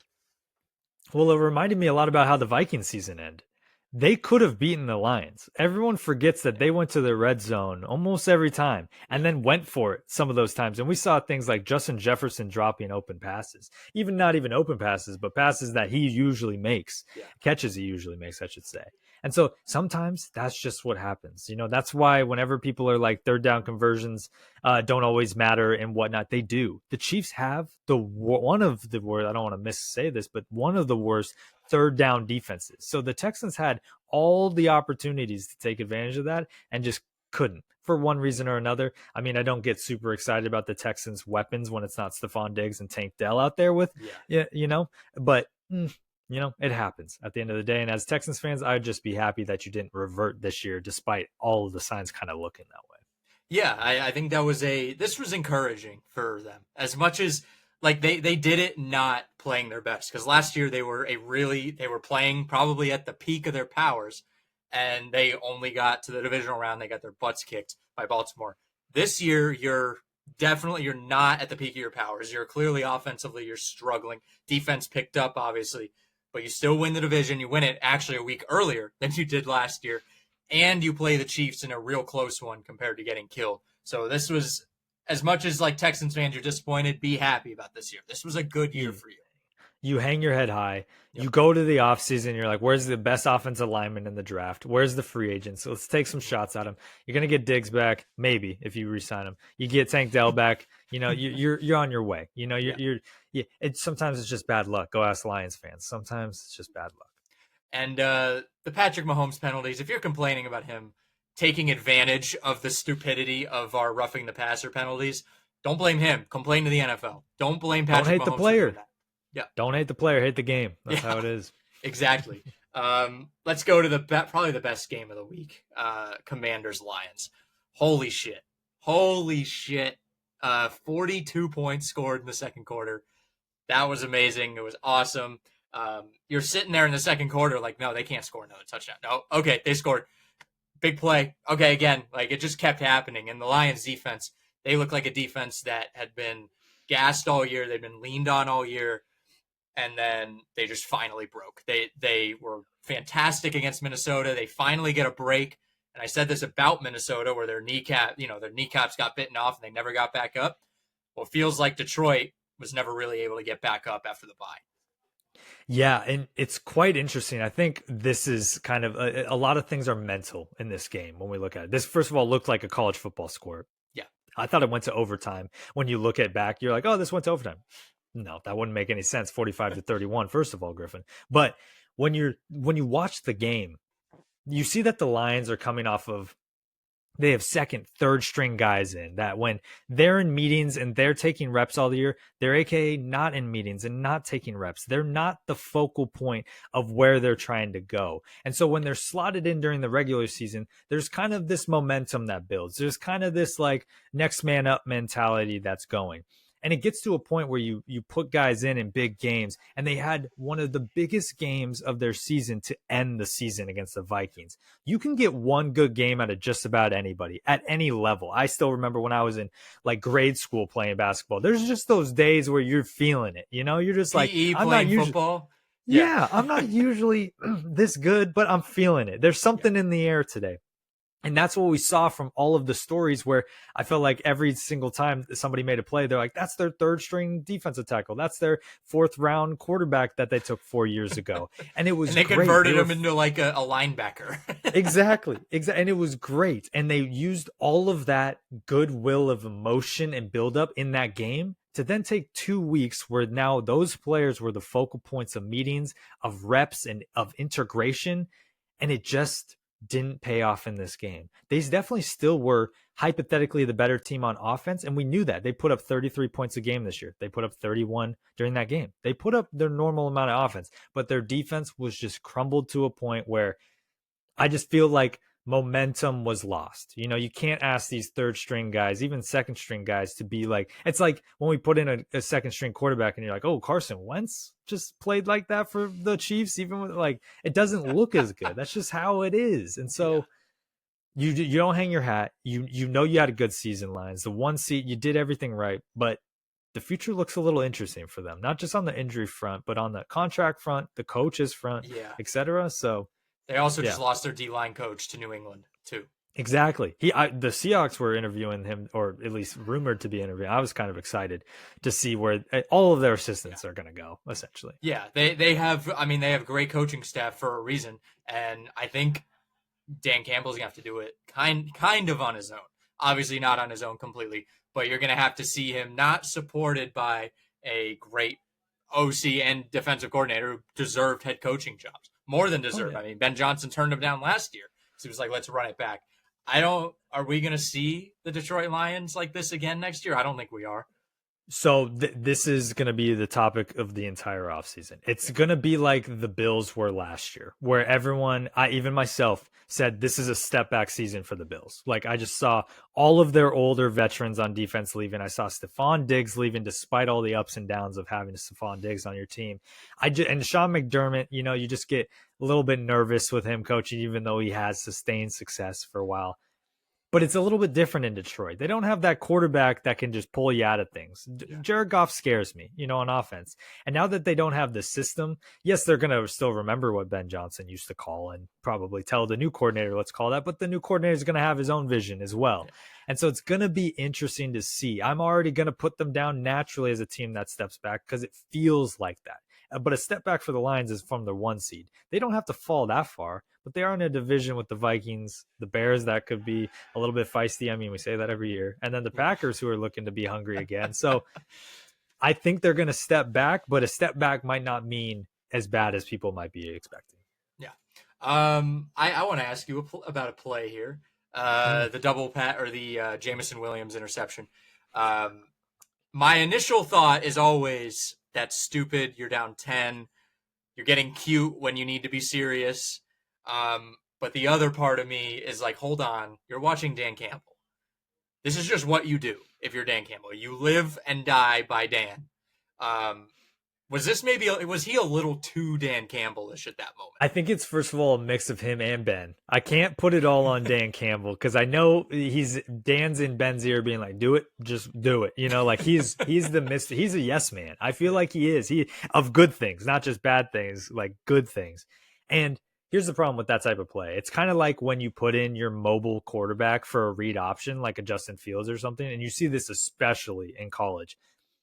Speaker 2: Well, it reminded me a lot about how the Vikings season ended. They could have beaten the Lions. Everyone forgets that they went to the red zone almost every time and then went for it some of those times. And we saw things like Justin Jefferson dropping open passes, even not even open passes, but passes that he usually makes, catches he usually makes, I should say. And so sometimes that's just what happens. That's why whenever people are like third down conversions don't always matter and whatnot, they do. The Chiefs have one of the worst, I don't want to missay this, but one of the worst third down defenses. So the Texans had all the opportunities to take advantage of that and just couldn't for one reason or another. I mean, I don't get super excited about the Texans' weapons when it's not Stephon Diggs and Tank Dell out there with, but it happens at the end of the day. And as Texans fans, I'd just be happy that you didn't revert this year, despite all of the signs kind of looking that way.
Speaker 1: Yeah, I think this was encouraging for them as much as like they did it not playing their best, because last year they were playing probably at the peak of their powers, and they only got to the divisional round. They got their butts kicked by Baltimore. This year you're not at the peak of your powers. You're clearly offensively you're struggling. Defense picked up obviously, but you still win the division. You win it actually a week earlier than you did last year, and you play the Chiefs in a real close one compared to getting killed. So this was, as much as like Texans fans, you're disappointed, be happy about this year. This was a good year for you.
Speaker 2: You hang your head high.
Speaker 1: Yep.
Speaker 2: You go to the offseason. You're like, where's the best offensive lineman in the draft? Where's the free agents? So let's take some shots at him. You're going to get Diggs back, maybe, if you re-sign him. You get Tank Dell back. You're on your way. Sometimes it's just bad luck. Go ask Lions fans. Sometimes it's just bad luck.
Speaker 1: And the Patrick Mahomes penalties, if you're complaining about him taking advantage of the stupidity of our roughing the passer penalties, don't blame him. Complain to the NFL. Don't blame Patrick Mahomes.
Speaker 2: Don't hate the player.
Speaker 1: Yeah.
Speaker 2: Don't hate the player. Hate the game. That's how it is.
Speaker 1: Exactly. Let's go to probably the best game of the week. Commanders Lions. Holy shit. 42 points scored in the second quarter. That was amazing. It was awesome. You're sitting there in the second quarter like, no, they can't score another touchdown. No, okay, they scored. Big play. Okay, again, like it just kept happening. And the Lions defense, they look like a defense that had been gassed all year. They've been leaned on all year. And then they just finally broke. They were fantastic against Minnesota. They finally get a break. And I said this about Minnesota, where their kneecaps got bitten off and they never got back up. Well, it feels like Detroit was never really able to get back up after the bye.
Speaker 2: Yeah, and it's quite interesting. I think this is kind of a lot of things are mental in this game when we look at it. This, first of all, looked like a college football score.
Speaker 1: Yeah.
Speaker 2: I thought it went to overtime. When you look at back, you're like, oh, this went to overtime. No, that wouldn't make any sense. 45-31, first of all, Griffin. But when you watch the game, you see that the Lions are coming off of, they have second, third string guys in that when they're in meetings and they're taking reps all the year, they're AKA not in meetings and not taking reps. They're not the focal point of where they're trying to go. And so when they're slotted in during the regular season, there's kind of this momentum that builds. There's kind of this like next man up mentality that's going. And it gets to a point where you put guys in big games, and they had one of the biggest games of their season to end the season against the Vikings. You can get one good game out of just about anybody at any level. I still remember when I was in like grade school playing basketball. There's just those days where you're feeling it. You're just like,
Speaker 1: I'm not usually football.
Speaker 2: Yeah, I'm not usually this good, but I'm feeling it. There's something in the air today. And that's what we saw from all of the stories, where I felt like every single time somebody made a play, they're like, that's their third string defensive tackle. That's their fourth round quarterback that they took 4 years ago. And it was
Speaker 1: and they
Speaker 2: great.
Speaker 1: Converted him into like a linebacker.
Speaker 2: Exactly. And it was great. And they used all of that goodwill of emotion and buildup in that game to then take 2 weeks where now those players were the focal points of meetings, of reps, and of integration. And it just didn't pay off in this game. They definitely still were hypothetically the better team on offense, and we knew that. They put up 33 points a game this year. They put up 31 during that game. They put up their normal amount of offense, but their defense was just crumbled to a point where I just feel like momentum was lost. You know, you can't ask these third string guys, even second string guys, to be like, it's like when we put in a second string quarterback and you're like, oh, Carson Wentz just played like that for the Chiefs, even with like, it doesn't look as good. That's just how it is. And
Speaker 1: Yeah.
Speaker 2: so you don't hang your hat. You know you had a good season, Lions. The one seat, you did everything right, but the future looks a little interesting for them, not just on the injury front, but on the contract front, the coaches front,
Speaker 1: Yeah.
Speaker 2: etc. So
Speaker 1: They also
Speaker 2: yeah.
Speaker 1: just lost their D-line coach to New England, too.
Speaker 2: Exactly. The Seahawks were interviewing him, or at least rumored to be interviewing. I was kind of excited to see where all of their assistants are going to go, essentially.
Speaker 1: Yeah, they have. I mean, they have great coaching staff for a reason, and I think Dan Campbell's gonna have to do it kind of on his own. Obviously, not on his own completely, but you're gonna have to see him not supported by a great OC and defensive coordinator who deserved head coaching jobs more than deserved.
Speaker 2: Yeah.
Speaker 1: I mean, Ben Johnson turned him down last year, so he was like, "Let's run it back." I don't. Are we gonna see the Detroit Lions like this again next year? I don't think we are.
Speaker 2: So this is going to be the topic of the entire offseason. It's going to be like the Bills were last year, where everyone, even myself, said this is a step back season for the Bills. Like I just saw all of their older veterans on defense leaving. I saw Stephon Diggs leaving despite all the ups and downs of having Stephon Diggs on your team. And Sean McDermott, you know, you just get a little bit nervous with him coaching, even though he has sustained success for a while. But it's a little bit different in Detroit. They don't have that quarterback that can just pull you out of things. Jared Goff scares me, you know, on offense. And now that they don't have the system, yes, they're going to still remember what Ben Johnson used to call and probably tell the new coordinator, let's call that. But the new coordinator is going to have his own vision as well. Yeah. And so it's going to be interesting to see. I'm already going to put them down naturally as a team that steps back because it feels like that. But a step back for the Lions is from the 1 seed. They don't have to fall that far, but they are in a division with the Vikings, the Bears that could be a little bit feisty. I mean, we say that every year. And then the Packers who are looking to be hungry again. So I think they're going to step back, but a step back might not mean as bad as people might be expecting.
Speaker 1: Yeah. I want to ask you about a play here. The double pat or the Jameson Williams interception. My initial thought is always, that's stupid. You're down 10. You're getting cute when you need to be serious. But the other part of me is like, hold on. You're watching Dan Campbell. This is just what you do if you're Dan Campbell. You live and die by Dan. Was he a little too Dan Campbell-ish at that moment?
Speaker 2: I think it's, first of all, a mix of him and Ben. I can't put it all on Dan Campbell because I know Dan's in Ben's ear being like, do it, just do it. You know, like he's a yes man. I feel like he is. Of good things, not just bad things, like good things. And here's the problem with that type of play. It's kind of like when you put in your mobile quarterback for a read option, like a Justin Fields or something, and you see this especially in college.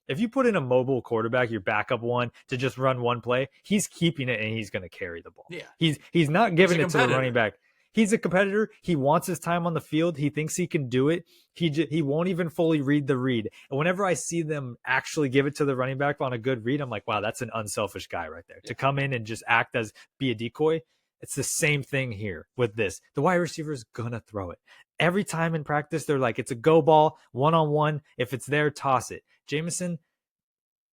Speaker 2: If you put in a mobile quarterback, your backup one, to just run one play, he's keeping it and he's going to carry the ball.
Speaker 1: Yeah.
Speaker 2: He's not giving it to the running back. He's a competitor. He wants his time on the field. He thinks he can do it. He won't even fully read the read. And whenever I see them actually give it to the running back on a good read, I'm like, wow, that's an unselfish guy right there. Yeah. To come in and just be a decoy. It's the same thing here with this. The wide receiver is going to throw it. Every time in practice, they're like, it's a go ball, one-on-one. If it's there, toss it. Jameson,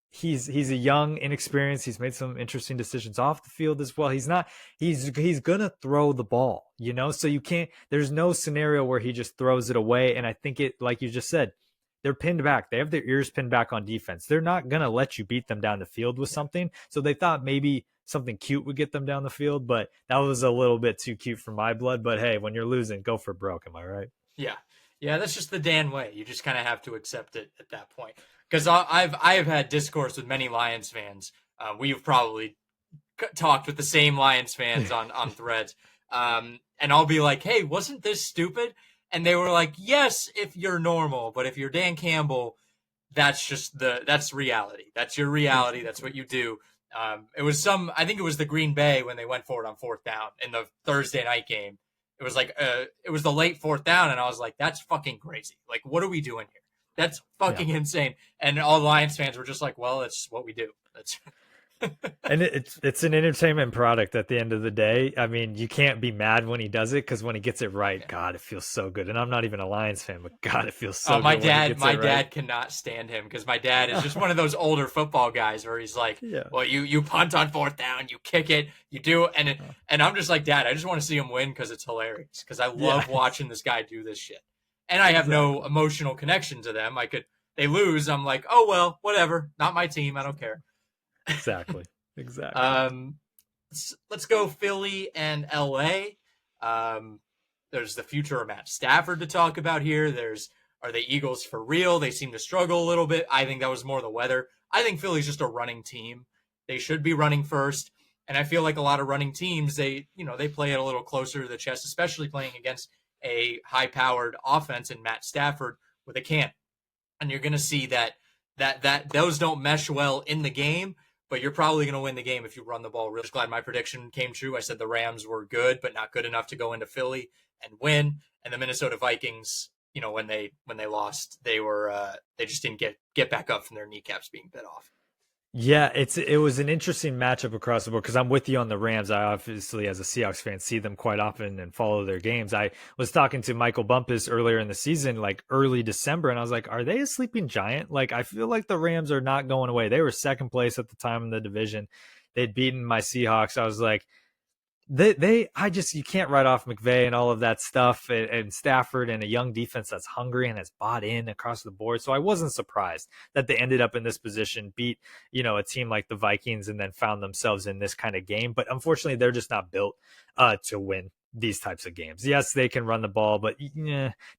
Speaker 2: he's a young, inexperienced. He's made some interesting decisions off the field as well. He's going to throw the ball, you know? So there's no scenario where he just throws it away. And I think like you just said, they're pinned back. They have their ears pinned back on defense. They're not going to let you beat them down the field with something. So they thought maybe something cute would get them down the field, but that was a little bit too cute for my blood. But hey, when you're losing, go for broke. Am I right?
Speaker 1: Yeah. Yeah, that's just the Dan way. You just kind of have to accept it at that point. Because I've had discourse with many Lions fans. We've probably talked with the same Lions fans on threads. And I'll be like, hey, wasn't this stupid? And they were like, yes, if you're normal. But if you're Dan Campbell, that's reality. That's your reality. That's what you do. I think it was the Green Bay when they went for it on 4th down in the Thursday night game. It was like, it was the late 4th down. And I was like, that's fucking crazy. Like, what are we doing here? That's fucking insane. And all Lions fans were just like, well, it's what we do.
Speaker 2: And it's an entertainment product at the end of the day. I mean, you can't be mad when he does it because when he gets it right,
Speaker 1: Yeah.
Speaker 2: God, it feels so good. And I'm not even a Lions fan, but God, it feels
Speaker 1: Oh,
Speaker 2: so good when he gets
Speaker 1: my
Speaker 2: it right.
Speaker 1: dad cannot stand him because my dad is just one of those older football guys where he's like,
Speaker 2: Yeah.
Speaker 1: "Well, you punt on fourth down, you kick it, you do," and I'm just like, "Dad, I just want to see him win because it's hilarious because I
Speaker 2: Yeah,
Speaker 1: love watching this guy do this shit." And I have no
Speaker 2: exactly.
Speaker 1: emotional connection to them. They lose, I'm like, "Oh well, whatever, not my team, I don't care."
Speaker 2: Exactly. Exactly.
Speaker 1: Um, let's go Philly and LA. Um, there's the future of Matt Stafford to talk about here. There's are the Eagles for real? They seem to struggle a little bit. I think that was more the weather. I think Philly's just a running team. They should be running first. And I feel like a lot of running teams, they play it a little closer to the chest, especially playing against a high-powered offense in Matt Stafford with a cannon. And you're going to see that those don't mesh well in the game, but you're probably going to win the game if you run the ball. Really glad my prediction came true. I said the Rams were good, but not good enough to go into Philly and win. And the Minnesota Vikings, when they lost, they just didn't get back up from their kneecaps being bit off.
Speaker 2: Yeah, it was an interesting matchup across the board because I'm with you on the Rams. I obviously, as a Seahawks fan, see them quite often and follow their games. I was talking to Michael Bumpus earlier in the season, like early December, and I was like, "Are they a sleeping giant?" Like, I feel like the Rams are not going away. They were second place at the time in the division. They'd beaten my Seahawks. I was like, I just, you can't write off McVay and all of that stuff, and Stafford and a young defense that's hungry and has bought in across the board. So I wasn't surprised that they ended up in this position, beat a team like the Vikings, and then found themselves in this kind of game. But unfortunately, they're just not built to win these types of games. Yes, they can run the ball, but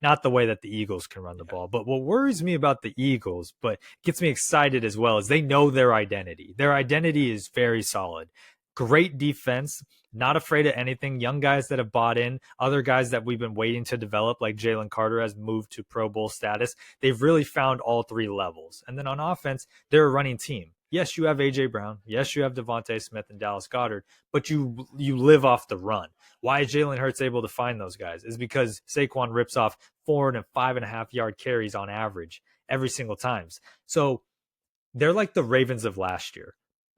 Speaker 2: not the way that the Eagles can run the
Speaker 1: Yeah,
Speaker 2: ball. But what worries me about the Eagles, but gets me excited as well, is they know their identity. Their identity is very solid. Great defense, not afraid of anything. Young guys that have bought in, other guys that we've been waiting to develop, like Jalen Carter has moved to Pro Bowl status. They've really found all three levels. And then on offense, they're a running team. Yes, you have AJ Brown. Yes, you have Devontae Smith and Dallas Goedert, but you live off the run. Why is Jalen Hurts able to find those guys? Is because Saquon rips off 4 and 5.5 yard carries on average every single times. So they're like the Ravens of last year.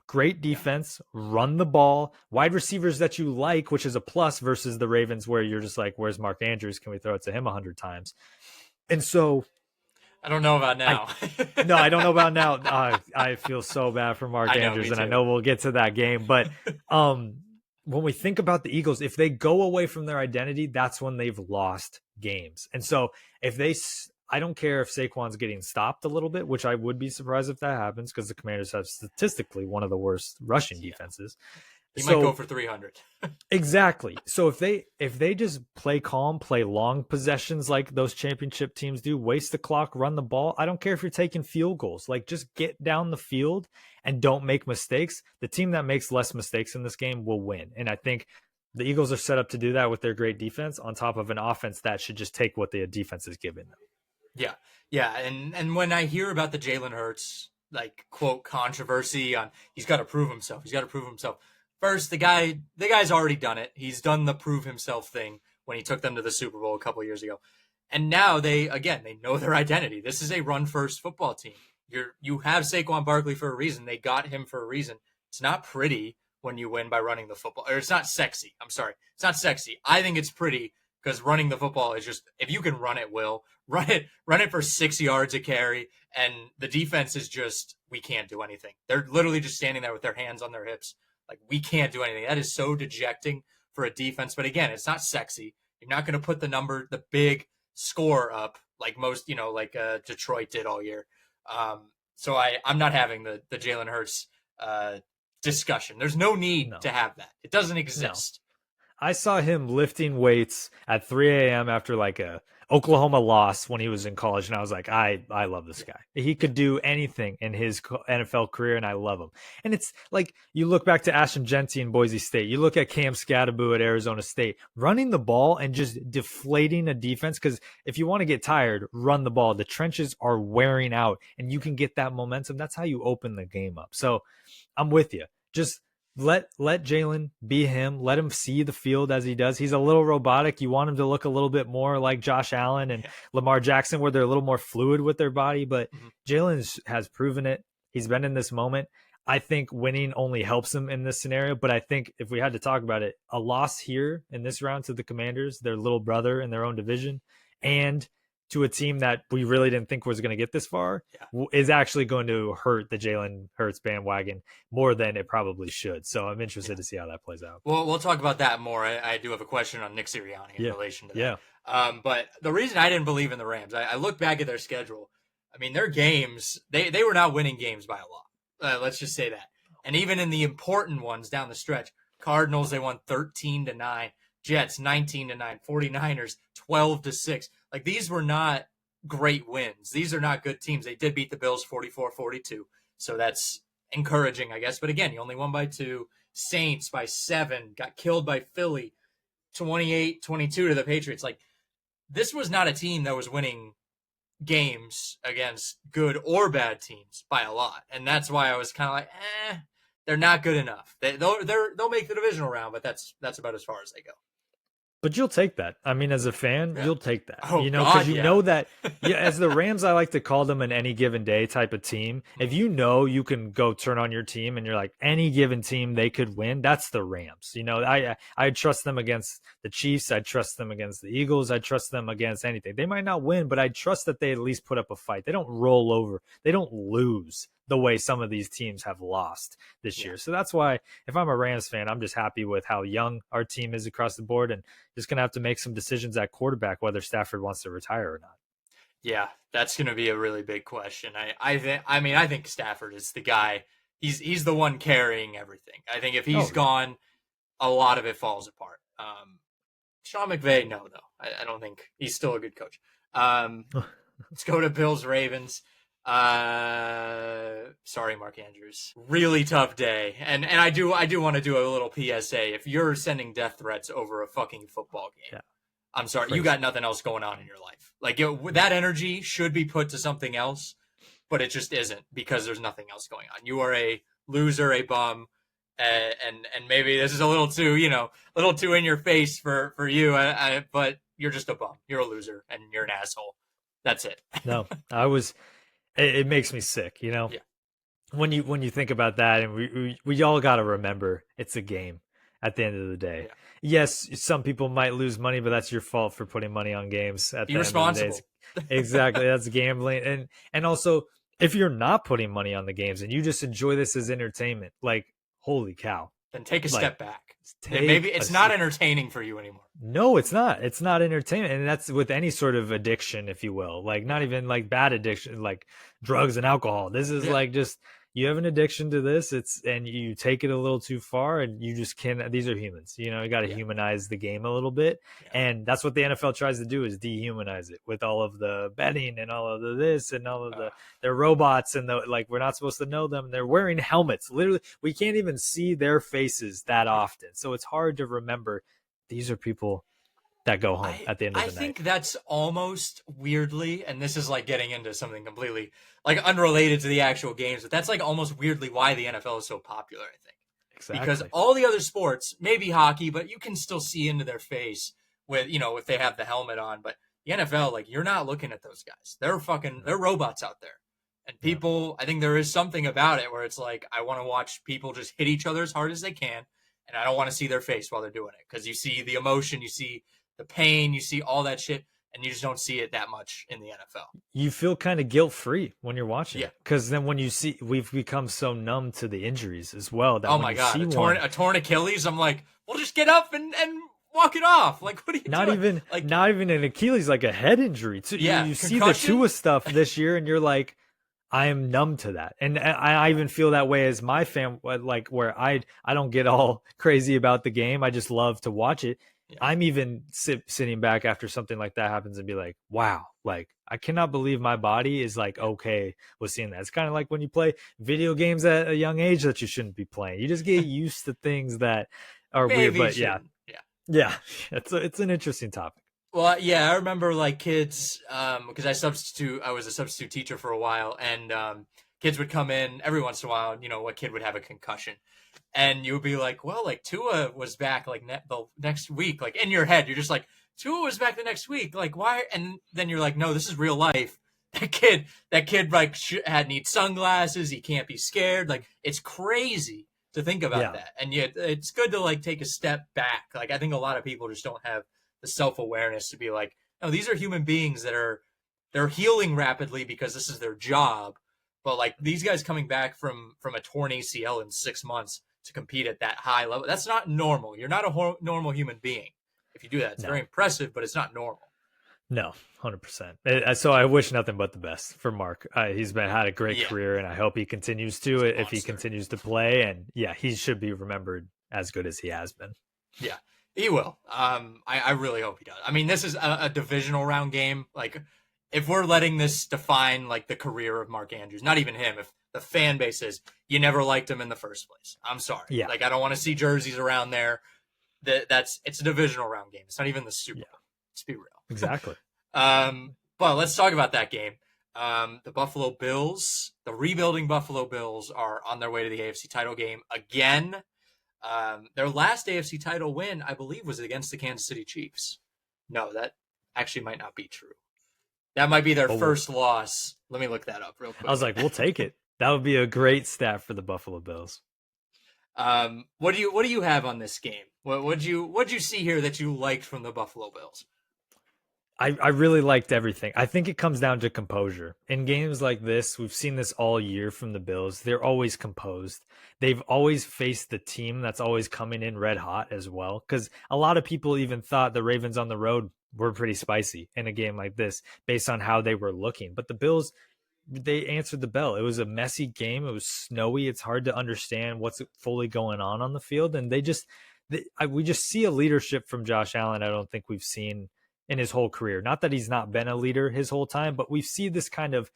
Speaker 2: Great
Speaker 1: yeah.
Speaker 2: defense, run the ball, wide receivers that you like, which is a plus versus the Ravens where you're just like, where's Mark Andrews? Can we throw it to him 100 times? And so
Speaker 1: I don't know about
Speaker 2: I
Speaker 1: now.
Speaker 2: no, I don't know about now. I feel so bad for Mark
Speaker 1: I know,
Speaker 2: Andrews,
Speaker 1: me
Speaker 2: and I
Speaker 1: too.
Speaker 2: know we'll get to that game. But um, when we think about the Eagles, if they go away from their identity, that's when they've lost games. And so if I don't care if Saquon's getting stopped a little bit, which I would be surprised if that happens because the Commanders have statistically one of the worst rushing
Speaker 1: Yeah,
Speaker 2: defenses.
Speaker 1: he might go
Speaker 2: So
Speaker 1: for 300.
Speaker 2: exactly. So if they just play calm, play long possessions like those championship teams do, waste the clock, run the ball. I don't care if you're taking field goals. Like, just get down the field and don't make mistakes. The team that makes less mistakes in this game will win. And I think the Eagles are set up to do that with their great defense on top of an offense that should just take what the defense is giving them.
Speaker 1: Yeah, yeah, and when I hear about the Jalen Hurts like quote controversy on he's got to prove himself, he's got to prove himself. First, the guy's already done it. He's done the prove himself thing when he took them to the Super Bowl a couple years ago, and now they know their identity. This is a run first football team. You have Saquon Barkley for a reason. They got him for a reason. It's not pretty when you win by running the football, or it's not sexy. I'm sorry, it's not sexy. I think it's pretty because running the football is just if you can run it, run it for 6 yards a carry, and the defense is just we can't do anything. They're literally just standing there with their hands on their hips, like we can't do anything. That is so dejecting for a defense. But again, it's not sexy. You're not going to put the big score up like most, like Detroit did all year. So I'm not having the Jalen Hurts discussion. There's no need
Speaker 2: No,
Speaker 1: to have that. It doesn't
Speaker 2: no.
Speaker 1: exist.
Speaker 2: I saw him lifting weights at 3 a.m. after like a Oklahoma loss when he was in college, and I was like, I love this
Speaker 1: Yeah,
Speaker 2: guy. He could do anything in his NFL career, and I love him. And it's like you look back to Ashton Genty in Boise State, you look at Cam Scatterbo at Arizona State, running the ball and just deflating a defense. Because if you want to get tired, run the ball. The trenches are wearing out, and you can get that momentum. That's how you open the game up. So I'm with you. Just let Jalen be him. Let him see the field as he does. He's a little robotic. You want him to look a little bit more like Josh Allen and
Speaker 1: yeah.
Speaker 2: Lamar Jackson, where they're a little more fluid with their body. But
Speaker 1: Mm-hmm.
Speaker 2: Jalen has proven it. He's been in this moment. I think winning only helps them in this scenario. But I think if we had to talk about it, a loss here in this round to the Commanders, their little brother in their own division, and to a team that we really didn't think was going to get this far,
Speaker 1: Yeah.
Speaker 2: is actually going to hurt the Jalen Hurts bandwagon more than it probably should. So I'm interested to see how that plays out.
Speaker 1: Well, we'll talk about that more. I do have a question on Nick Sirianni in relation to that.
Speaker 2: Yeah.
Speaker 1: But the reason I didn't believe in the Rams, I look back at their schedule. I mean, their games, they were not winning games by a lot. Let's just say that. And even in the important ones down the stretch, Cardinals, they won 13-9, Jets 19-9, 49ers 12-6. Like, these were not great wins. These are not good teams. They did beat the Bills 44-42. So that's encouraging, I guess. But again, you only won by 2. Saints by 7, got killed by Philly 28-22 to the Patriots. Like, this was not a team that was winning games against good or bad teams by a lot. And that's why I was kind of like, they're not good enough. They'll make the divisional round, but that's about as far as they go.
Speaker 2: But you'll take that. I mean, as a fan, you'll take that.
Speaker 1: Oh,
Speaker 2: because you know that, as the Rams, I like to call them an any given day type of team. If you know you can go turn on your team and you're like, any given team they could win, that's the Rams. I trust them against the Chiefs. I trust them against the Eagles. I trust them against anything. They might not win, but I trust that they at least put up a fight. They don't roll over. They don't lose the way some of these teams have lost this year. So that's why if I'm a Rams fan, I'm just happy with how young our team is across the board and just going to have to make some decisions at quarterback, whether Stafford wants to retire or not.
Speaker 1: Yeah, that's going to be a really big question. I think Stafford is the guy. He's the one carrying everything. I think if he's gone, a lot of it falls apart. Sean McVay, no, though. I don't think he's still a good coach. Let's go to Bills Ravens. Sorry, Mark Andrews. Really tough day. And I do want to do a little PSA. If you're sending death threats over a fucking football game, I'm sorry, you got nothing else going on in your life. Like, that energy should be put to something else, but it just isn't because there's nothing else going on. You are a loser, a bum, and maybe this is a little too in your face for you. But you're just a bum. You're a loser, and you're an asshole. That's it.
Speaker 2: No, it makes me sick, Yeah. When you think about that, and we all got to remember it's a game at the end of the day. Yeah. Yes, some people might lose money, but that's your fault for putting money on games at the end of the day. Exactly, that's gambling. And also, if you're not putting money on the games and you just enjoy this as entertainment, like, holy cow.
Speaker 1: Then take a step back. Maybe it's not entertaining for you anymore.
Speaker 2: No, it's not. It's not entertainment. And that's with any sort of addiction, if you will. Like, not even like bad addiction, like drugs and alcohol. This is like just, you have an addiction to this, and you take it a little too far, and you just can't. These are humans. You got to humanize the game a little bit. And that's what the NFL tries to do, is dehumanize it with all of the betting and all of the this and all of their robots, and we're not supposed to know them. They're wearing helmets. Literally, we can't even see their faces that often. So it's hard to remember these are people that go home at the end of the night.
Speaker 1: I think that's almost weirdly, and this is like getting into something completely like unrelated to the actual games, but that's like almost weirdly why the NFL is so popular, I think.
Speaker 2: Exactly.
Speaker 1: Because all the other sports, maybe hockey, but you can still see into their face with, if they have the helmet on. But the NFL, like, you're not looking at those guys. They're robots out there. And people, I think there is something about it where it's like, I want to watch people just hit each other as hard as they can, and I don't want to see their face while they're doing it, because you see the emotion, you see the pain, you see all that shit, and you just don't see it that much in the NFL.
Speaker 2: You feel kind of guilt-free when you're watching it, because then when you see, we've become so numb to the injuries as well. That
Speaker 1: my God, a torn Achilles, I'm like, well, just get up and walk it off. Like, what are you doing?
Speaker 2: Not even an Achilles, like a head injury. So you see the Tua stuff this year, and you're like, I am numb to that. And I even feel that way as my fan, like, where I don't get all crazy about the game. I just love to watch it. Yeah. I'm even sitting back after something like that happens and be like, wow, like, I cannot believe my body is like okay with seeing that. It's kind of like when you play video games at a young age that you shouldn't be playing. You just get used to things that are weird. But yeah, it's an interesting topic.
Speaker 1: Well, yeah, I remember like kids, because I was a substitute teacher for a while, and kids would come in every once in a while, and what kid would have a concussion. And you would be like, well, like, Tua was back like the next week. Like, in your head, you're just like, Tua was back the next week. Like, why? And then you're like, no, this is real life. that kid like had needs sunglasses. He can't be scared. Like it's crazy to think about
Speaker 2: Yeah.
Speaker 1: that. And yet it's good to like take a step back. Like I think a lot of people just don't have the self-awareness to be like, no, these are human beings that they're healing rapidly because this is their job. But like these guys coming back from a torn ACL in 6 months to compete at that high level, that's not normal. You're not a normal human being. If you do that, it's very
Speaker 2: No.
Speaker 1: impressive, but it's not normal.
Speaker 2: No, 100%. So I wish nothing but the best for Mark. He's had a great
Speaker 1: Yeah,
Speaker 2: career, and I hope he continues to
Speaker 1: he's a
Speaker 2: if he
Speaker 1: monster.
Speaker 2: continues to play. And yeah, he should be remembered as good as he has been.
Speaker 1: Yeah, he will. I really hope he does. I mean, this is a divisional round game. Like, if we're letting this define like the career of Mark Andrews, not even him, if the fan base is you never liked him in the first place, I'm sorry.
Speaker 2: Yeah,
Speaker 1: Like, I don't want to see jerseys around there. It's a divisional round game. It's not even the Super
Speaker 2: yeah,
Speaker 1: Bowl. Let's be real.
Speaker 2: exactly.
Speaker 1: But let's talk about that game. The Buffalo Bills, the rebuilding Buffalo Bills, are on their way to the AFC title game again. Their last AFC title win, I believe, was against the Kansas City Chiefs. No, that actually might not be true. That might be their
Speaker 2: But
Speaker 1: first loss. Let me look that up real quick.
Speaker 2: I was like, we'll take it. That would be a great stat for the Buffalo Bills.
Speaker 1: What do you have on this game? What'd you see here that you liked from the Buffalo Bills?
Speaker 2: I really liked everything. I think it comes down to composure. In games like this, we've seen this all year from the Bills. They're always composed. They've always faced the team that's always coming in red hot as well. Because a lot of people even thought the Ravens on the road were pretty spicy in a game like this based on how they were looking. But the Bills, they answered the bell. It was a messy game. It was snowy. It's hard to understand what's fully going on the field. And we just see a leadership from Josh Allen I don't think we've seen in his whole career. Not that he's not been a leader his whole time, but we see this kind of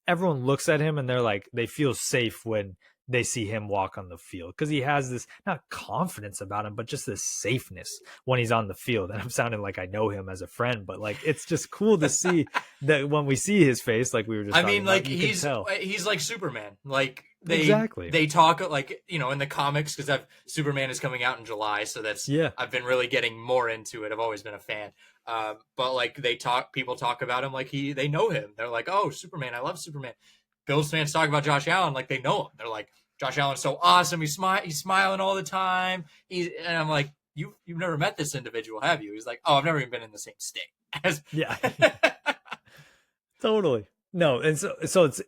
Speaker 2: everyone looks at him and they're like, they feel safe when they see him walk on the field because he has this not confidence about him, but just this safeness when he's on the field. And I'm sounding like I know him as a friend, but like it's just cool to see that when we see his face, like we were just.
Speaker 1: I mean, like
Speaker 2: about,
Speaker 1: he's like Superman. Like
Speaker 2: exactly.
Speaker 1: they talk like in the comics because Superman is coming out in July, so that's
Speaker 2: yeah.
Speaker 1: I've been really getting more into it. I've always been a fan. But like people talk about him like they know him. They're like, oh, Superman, I love Superman. Bills fans talk about Josh Allen like they know him. They're like, Josh Allen's so awesome. He's smiling all the time. And I'm like, you've never met this individual, have you? He's like, oh, I've never even been in the same state.
Speaker 2: Yeah. Totally. No, and so it's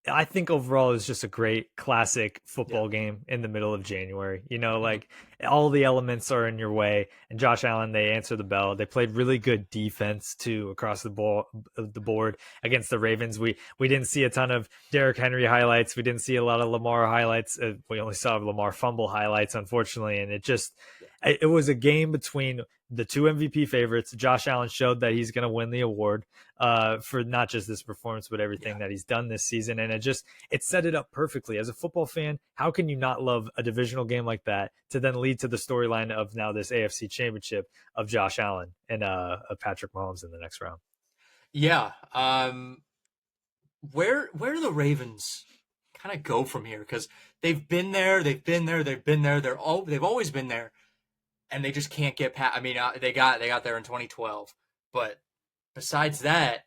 Speaker 2: I think overall it's just a great classic football game in the middle of January. Like all the elements are in your way, and Josh Allen, they answer the bell. They played really good defense too across the board against the Ravens. We didn't see a ton of Derrick Henry highlights. We didn't see a lot of Lamar highlights. We only saw Lamar fumble highlights, unfortunately, and it was a game between the two MVP favorites. Josh Allen showed that he's going to win the award for not just this performance, but everything that he's done this season. And it set it up perfectly. As a football fan, how can you not love a divisional game like that to then lead to the storyline of now this AFC championship of Josh Allen and Patrick Mahomes in the next round?
Speaker 1: Yeah. Where do the Ravens kind of go from here? Because they've been there. They've always been there. And they just can't get past. I mean, they got there in 2012, but besides that,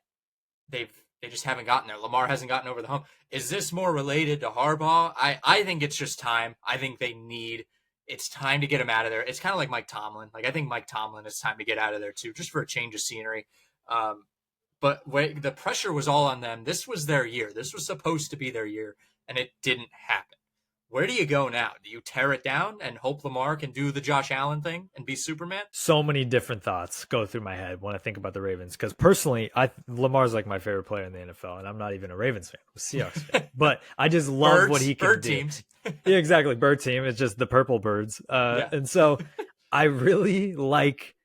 Speaker 1: they just haven't gotten there. Lamar hasn't gotten over the hump. Is this more related to Harbaugh? I think it's just time. I think it's time to get him out of there. It's kind of like Mike Tomlin. Like I think Mike Tomlin, it's time to get out of there too, just for a change of scenery. But the pressure was all on them. This was their year. This was supposed to be their year, and it didn't happen. Where do you go now? Do you tear it down and hope Lamar can do the Josh Allen thing and be Superman?
Speaker 2: So many different thoughts go through my head when I think about the Ravens. Because personally, Lamar's like my favorite player in the NFL, and I'm not even a Ravens fan. I'm a Seahawks fan. But I just love what he can
Speaker 1: bird
Speaker 2: do.
Speaker 1: Teams.
Speaker 2: Yeah, exactly. Bird team. It's just the purple birds. And so I really like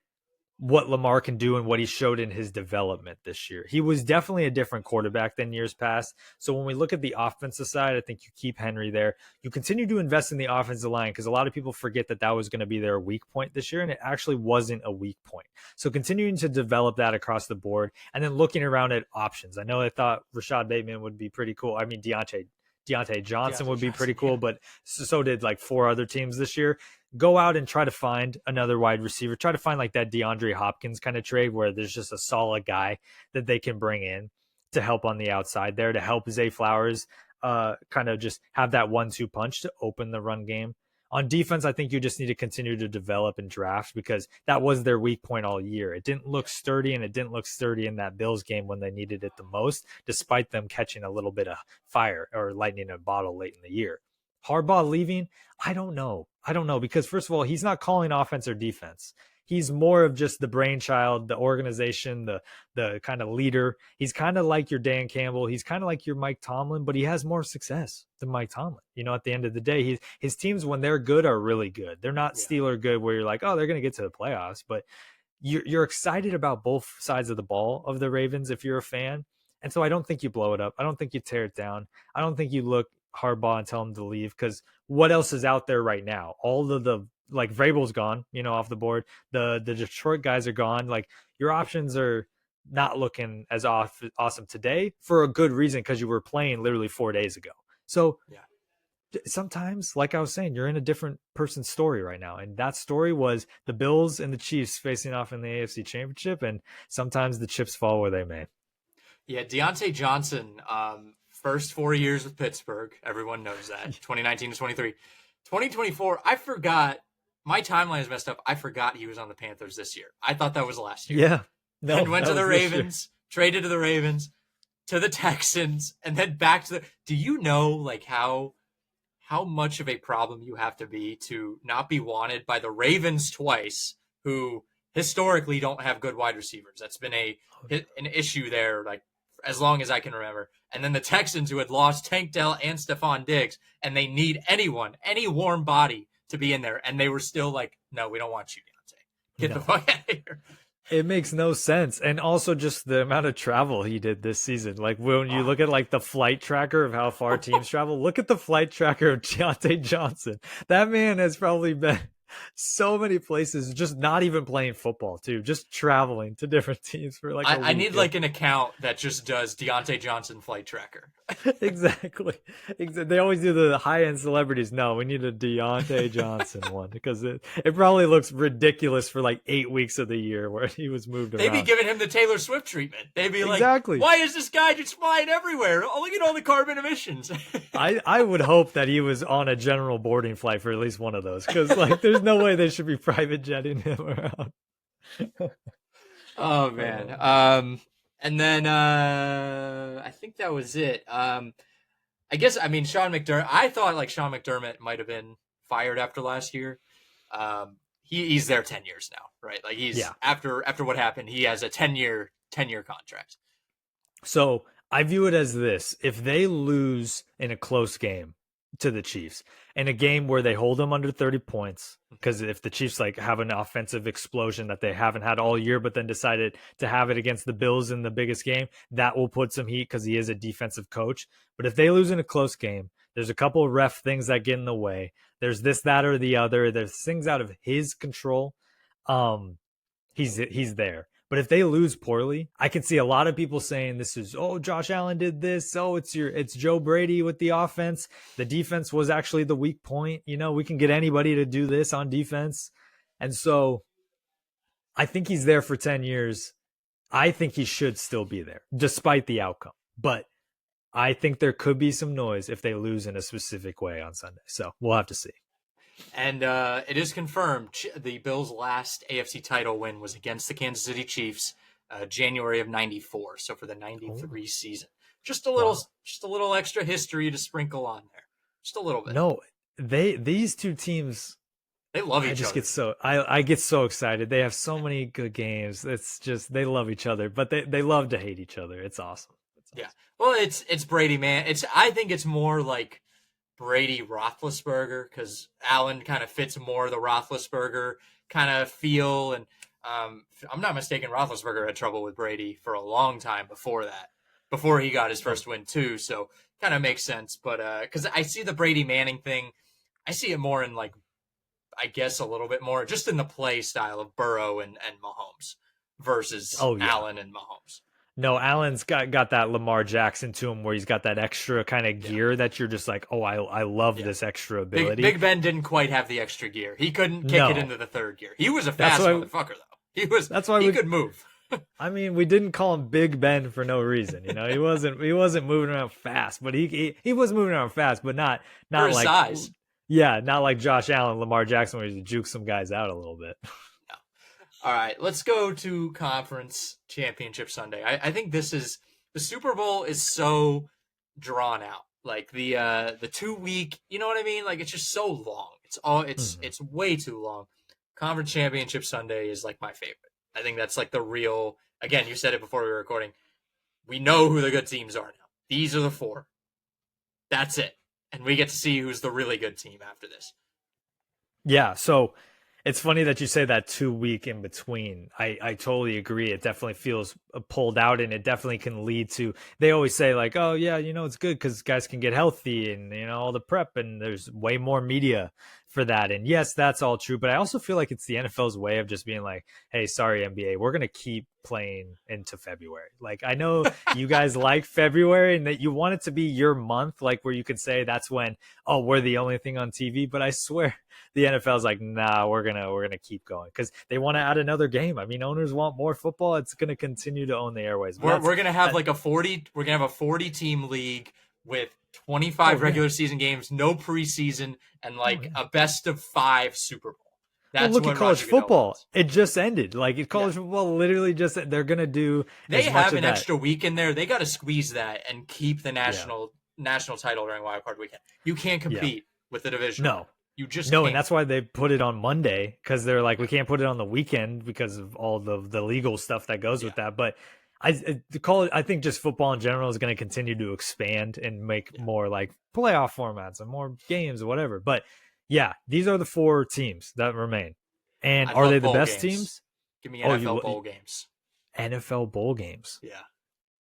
Speaker 2: what Lamar can do and what he showed in his development this year. He was definitely a different quarterback than years past. So when we look at the offensive side, I think you keep Henry there. You continue to invest in the offensive line because a lot of people forget that was going to be their weak point this year, and it actually wasn't a weak point. So continuing to develop that across the board and then looking around at options. I know I thought Rashad Bateman would be pretty cool. I mean, Deontay Johnson would be pretty cool, but so did like 4 other teams this year. Go out and try to find another wide receiver. Try to find like that DeAndre Hopkins kind of trade where there's just a solid guy that they can bring in to help on the outside there, to help Zay Flowers kind of just have that 1-2 punch to open the run game. On defense, I think you just need to continue to develop and draft, because that was their weak point all year. It didn't look sturdy, and it didn't look sturdy in that Bills game when they needed it the most, despite them catching a little bit of fire or lightning in a bottle late in the year. Harbaugh leaving, I don't know, because first of all, he's not calling offense or defense. He's more of just the brainchild, the organization, the kind of leader. He's kind of like your Dan Campbell. He's kind of like your Mike Tomlin, but he has more success than Mike Tomlin. At the end of the day, his teams, when they're good, are really good. They're not Steeler good where you're like, oh, they're going to get to the playoffs. But you're excited about both sides of the ball of the Ravens if you're a fan. And so I don't think you blow it up. I don't think you tear it down. I don't think you look Harbaugh and tell him to leave, because what else is out there right now? All of the like Vrabel's gone, off the board. The Detroit guys are gone. Like, your options are not looking as awesome today, for a good reason, because you were playing literally 4 days ago. So sometimes, like I was saying, you're in a different person's story right now. And that story was the Bills and the Chiefs facing off in the AFC Championship. And sometimes the chips fall where they may.
Speaker 1: Yeah, Deontay Johnson, first 4 years with Pittsburgh. Everyone knows that. 2019 to 23. 2024, I forgot. My timeline is messed up. I forgot he was on the Panthers this year. I thought that was last year.
Speaker 2: Yeah. No,
Speaker 1: and went to the Ravens, traded to the Ravens, to the Texans, and then back to the... Do you know, like, how much of a problem you have to be to not be wanted by the Ravens twice, who historically don't have good wide receivers? That's been an issue there, like, as long as I can remember. And then the Texans, who had lost Tank Dell and Stephon Diggs, and they need anyone, any warm body to be in there. And they were still like, no, we don't want you, Deontay. Get the fuck out of here.
Speaker 2: It makes no sense. And also just the amount of travel he did this season. Like, when you look at like the flight tracker of how far teams travel, look at the flight tracker of Deontay Johnson. That man has probably been so many places, just not even playing football too, just traveling to different teams for like
Speaker 1: I need like an account that just does Deontay Johnson flight tracker.
Speaker 2: Exactly. They always do the high-end celebrities. No, we need a Deontay Johnson one, because it probably looks ridiculous for like 8 weeks of the year where he was moved around.
Speaker 1: They'd be giving him the Taylor Swift treatment. They'd be like,
Speaker 2: exactly.
Speaker 1: Why is this guy just flying everywhere? Oh, look at all the carbon emissions.
Speaker 2: I would hope that he was on a general boarding flight for at least one of those, because like there's no way they should be private jetting him around.
Speaker 1: Oh man. And then I think that was it. I Sean McDermott. I thought like Sean McDermott might have been fired after last year. He's there 10 years now, right? Like after what happened, he has a 10-year contract.
Speaker 2: So I view it as this: if they lose in a close game to the Chiefs, in a game where they hold them under 30 points, because if the Chiefs like have an offensive explosion that they haven't had all year, but then decided to have it against the Bills in the biggest game, that will put some heat, because he is a defensive coach. But if they lose in a close game, there's a couple of ref things that get in the way. There's this, that, or the other. There's things out of his control. He's there. But if they lose poorly, I can see a lot of people saying this is, oh, Josh Allen did this. Oh, it's Joe Brady with the offense. The defense was actually the weak point. We can get anybody to do this on defense. And so I think he's there for 10 years. I think he should still be there despite the outcome. But I think there could be some noise if they lose in a specific way on Sunday. So we'll have to see.
Speaker 1: And it is confirmed the Bills' last AFC title win was against the Kansas City Chiefs, January of '94. So for the '93 season, just a little extra history to sprinkle on there, just a little bit.
Speaker 2: No, these two teams,
Speaker 1: they love each other.
Speaker 2: I get so excited. They have so many good games. It's just they love each other, but they love to hate each other. It's awesome.
Speaker 1: Yeah, well, it's Brady, man. I think it's more like Brady Roethlisberger, because Allen kind of fits more the Roethlisberger kind of feel. And I'm not mistaken, Roethlisberger had trouble with Brady for a long time before he got his first win too. So kind of makes sense. But because I see the Brady Manning thing, I see it more in like, I guess a little bit more just in the play style of Burrow and Mahomes versus Allen and Mahomes.
Speaker 2: No, Allen's got that Lamar Jackson to him, where he's got that extra kind of gear that you're just like, oh, I love this extra ability.
Speaker 1: Big Ben didn't quite have the extra gear. He couldn't kick it into the third gear. He was a fast motherfucker, though. He could move.
Speaker 2: I mean, we didn't call him Big Ben for no reason. He wasn't moving around fast, but he was moving around fast, but not
Speaker 1: For
Speaker 2: not
Speaker 1: his
Speaker 2: like
Speaker 1: size.
Speaker 2: yeah, not like Josh Allen, Lamar Jackson, where he juke some guys out a little bit.
Speaker 1: No. All right, let's go to Conference Championship Sunday. I think this is the Super Bowl is so drawn out. Like the 2 week, you know what I mean? Like it's just so long.
Speaker 2: Mhm.
Speaker 1: It's way too long. Conference Championship Sunday is like my favorite. I think that's like the real. Again, you said it before we were recording. We know who the good teams are now. These are the four. That's it, and we get to see who's the really good team after this.
Speaker 2: Yeah, so it's funny that you say that 2 week in between. I totally agree. It definitely feels pulled out, and it definitely can lead to. They always say like, oh yeah, it's good because guys can get healthy and all the prep, and there's way more media for that. And yes, that's all true. But I also feel like it's the NFL's way of just being like, hey, sorry NBA, we're gonna keep playing into February. Like I know you guys like February and that you want it to be your month, like where you could say that's when we're the only thing on TV. But I swear the NFL's like, nah, we're gonna keep going because they want to add another game. I mean, owners want more football. It's gonna continue to own the airways. But
Speaker 1: We're gonna have
Speaker 2: that.
Speaker 1: like a 40. We're gonna have a 40 team league with
Speaker 2: Oh
Speaker 1: 25
Speaker 2: yeah,
Speaker 1: regular season games, no preseason, and
Speaker 2: oh
Speaker 1: like
Speaker 2: yeah.
Speaker 1: a best of five Super Bowl.
Speaker 2: Well,
Speaker 1: That's
Speaker 2: look at
Speaker 1: what
Speaker 2: college
Speaker 1: Roger Goodell
Speaker 2: football.
Speaker 1: wants.
Speaker 2: It just ended. Like
Speaker 1: Yeah,
Speaker 2: college football, literally just they're gonna do
Speaker 1: they
Speaker 2: as much
Speaker 1: have
Speaker 2: of
Speaker 1: an
Speaker 2: that.
Speaker 1: extra week in there. They got to squeeze that and keep the
Speaker 2: Yeah,
Speaker 1: national title during Wild Card Weekend. You can't
Speaker 2: yeah.
Speaker 1: compete with the divisional round.
Speaker 2: No,
Speaker 1: You just
Speaker 2: no, and
Speaker 1: can't.
Speaker 2: that's why they put it on Monday because they're like,
Speaker 1: Yeah,
Speaker 2: we can't put it on the weekend because of all the legal stuff that goes
Speaker 1: yeah,
Speaker 2: with that. But the college, I think just football in general is going to continue to expand and make
Speaker 1: yeah.
Speaker 2: more like playoff formats and more games or whatever. But yeah, these are the four teams that remain. And
Speaker 1: I
Speaker 2: are they
Speaker 1: love
Speaker 2: the
Speaker 1: bowl
Speaker 2: best
Speaker 1: games.
Speaker 2: teams?
Speaker 1: Give me
Speaker 2: Oh,
Speaker 1: NFL bowl games.
Speaker 2: NFL bowl games.
Speaker 1: Yeah,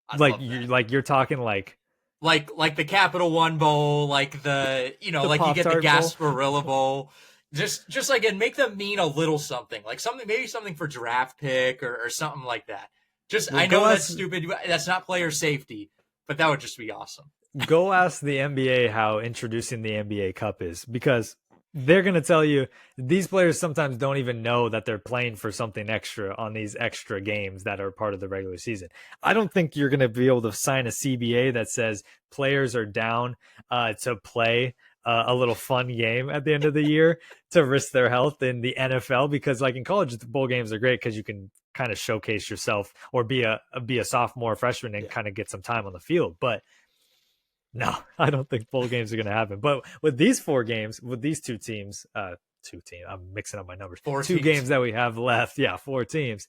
Speaker 1: I'd
Speaker 2: Like
Speaker 1: love
Speaker 2: you
Speaker 1: that.
Speaker 2: like you're talking like
Speaker 1: Like the Capital One Bowl, like the
Speaker 2: the
Speaker 1: like you
Speaker 2: Pop
Speaker 1: get the
Speaker 2: Tart Bowl.
Speaker 1: Gasparilla Bowl. Just like and make them mean a little something, like something maybe something for draft pick or something like that. Just
Speaker 2: Well,
Speaker 1: I know that's stupid. That's not player safety, but that would just be awesome.
Speaker 2: go ask the NBA how introducing the NBA Cup is because they're going to tell you these players sometimes don't even know that they're playing for something extra on these extra games that are part of the regular season. I don't think you're going to be able to sign a CBA that says players are down to play a little fun game at the end of the year to risk their health in the NFL because like in college the bowl games are great because you can kind of showcase yourself or be a sophomore freshman and
Speaker 1: Yeah,
Speaker 2: kind of get some time on the field. But no, I don't think bowl games are going to happen. But with these four games, with these two teams, I'm mixing up my numbers.
Speaker 1: four
Speaker 2: Two
Speaker 1: teams.
Speaker 2: games that we have left, yeah, four teams.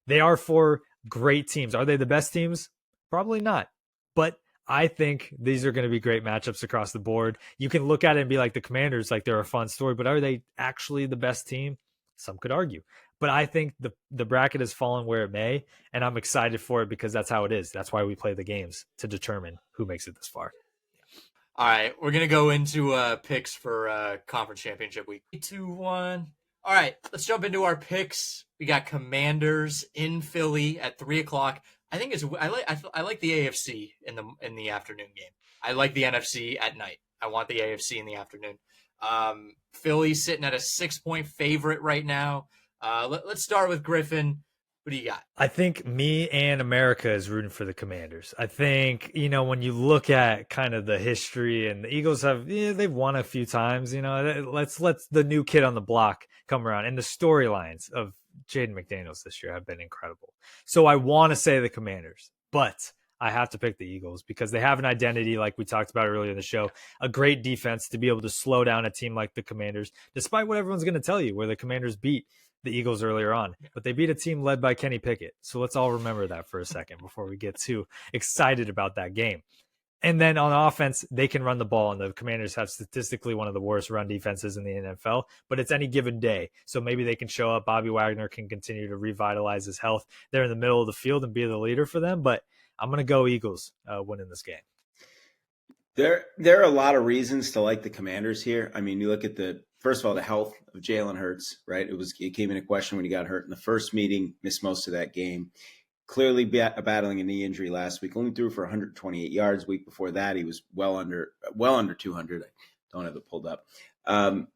Speaker 2: They are four great teams. Are they the best teams? Probably not. But I think these are going to be great matchups across the board. You can look at it and be like the Commanders, like they're a fun story, but are they actually the best team? Some could argue. But I think the bracket has fallen where it may, and I'm excited for it because that's how it is. That's why we play the games to determine who makes it this far.
Speaker 1: All right, we're gonna go into picks for conference championship week. 2-1. All right, let's jump into our picks. We got Commanders in Philly at 3 o'clock. I think it's I like the AFC in the afternoon game. I like the NFC at night. I want the AFC in the afternoon. Philly sitting at a 6 point favorite right now. Let's start with Griffin. What do you got?
Speaker 2: I think me and America is rooting for the Commanders. I think, when you look at kind of the history and the Eagles they've won a few times, let's the new kid on the block come around. And the storylines of Jaden McDaniels this year have been incredible. So I want to say the Commanders, but I have to pick the Eagles because they have an identity, like we talked about earlier in the show, a great defense to be able to slow down a team like the Commanders, despite what everyone's going to tell you, where the Commanders beat the Eagles earlier on. But they beat a team led by Kenny Pickett. So let's all remember that for a second before we get too excited about that game. And then on offense, they can run the ball, and the Commanders have statistically one of the worst run defenses in the NFL, but it's any given day. So maybe they can show up. Bobby Wagner can continue to revitalize his health there in the middle of the field and be the leader for them. But I'm going to go Eagles winning this game.
Speaker 3: There are a lot of reasons to like the Commanders here. I mean, you look at first of all, the health of Jalen Hurts, right? It came into question when he got hurt in the first meeting, missed most of that game. Clearly battling a knee injury last week, only threw for 128 yards. Week before that, he was well under 200. I don't have it pulled up. And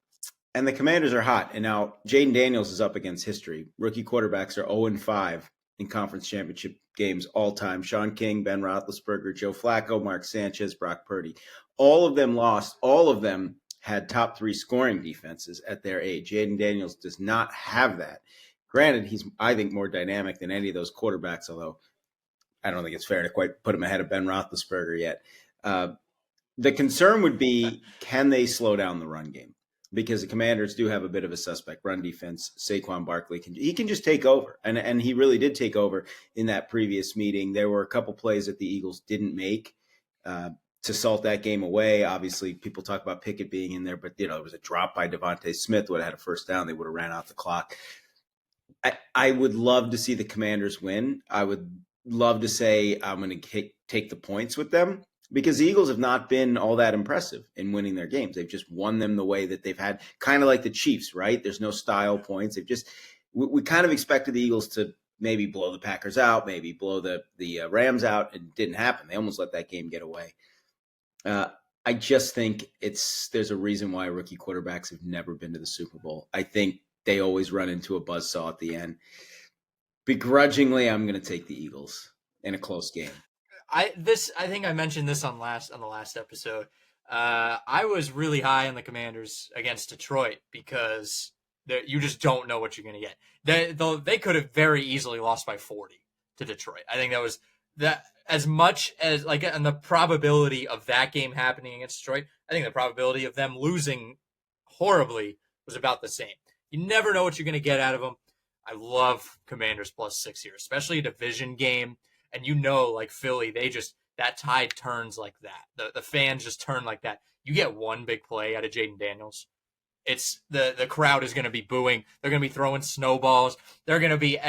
Speaker 3: the Commanders are hot. And now Jaden Daniels is up against history. Rookie quarterbacks are 0-5 in conference championship games all time. Sean King, Ben Roethlisberger, Joe Flacco, Mark Sanchez, Brock Purdy. All of them lost. All of them had top 3 scoring defenses at their age. Jaden Daniels does not have that. Granted, he's, I think, more dynamic than any of those quarterbacks, although I don't think it's fair to quite put him ahead of Ben Roethlisberger yet. The concern would be, can they slow down the run game? Because the Commanders do have a bit of a suspect run defense. Saquon Barkley can just take over, and he really did take over in that previous meeting. There were a couple plays that the Eagles didn't make to salt that game away. Obviously, people talk about Pickett being in there, but it was a drop by Devontae Smith. Would have had a first down, they would have ran out the clock. I would love to see the Commanders win. I would love to say I'm going to take the points with them, because the Eagles have not been all that impressive in winning their games. They've just won them the way that they've had, kind of like the Chiefs, right? There's no style points. We kind of expected the Eagles to maybe blow the Packers out, maybe blow the Rams out. It didn't happen. They almost let that game get away. I just think there's a reason why rookie quarterbacks have never been to the Super Bowl. I think they always run into a buzzsaw at the end. Begrudgingly, I'm going to take the Eagles in a close game.
Speaker 1: I think I mentioned this on the last episode. I was really high on the Commanders against Detroit because you just don't know what you're going to get. They could have very easily lost by 40 to Detroit. I think that was that as much as and the probability of that game happening against Detroit. I think the probability of them losing horribly was about the same. You never know what you're going to get out of them. I love Commanders +6 here, especially a division game. And like Philly, that tide turns like that. The fans just turn like that. You get one big play out of Jaden Daniels, it's the crowd is going to be booing. They're going to be throwing snowballs. They're going to be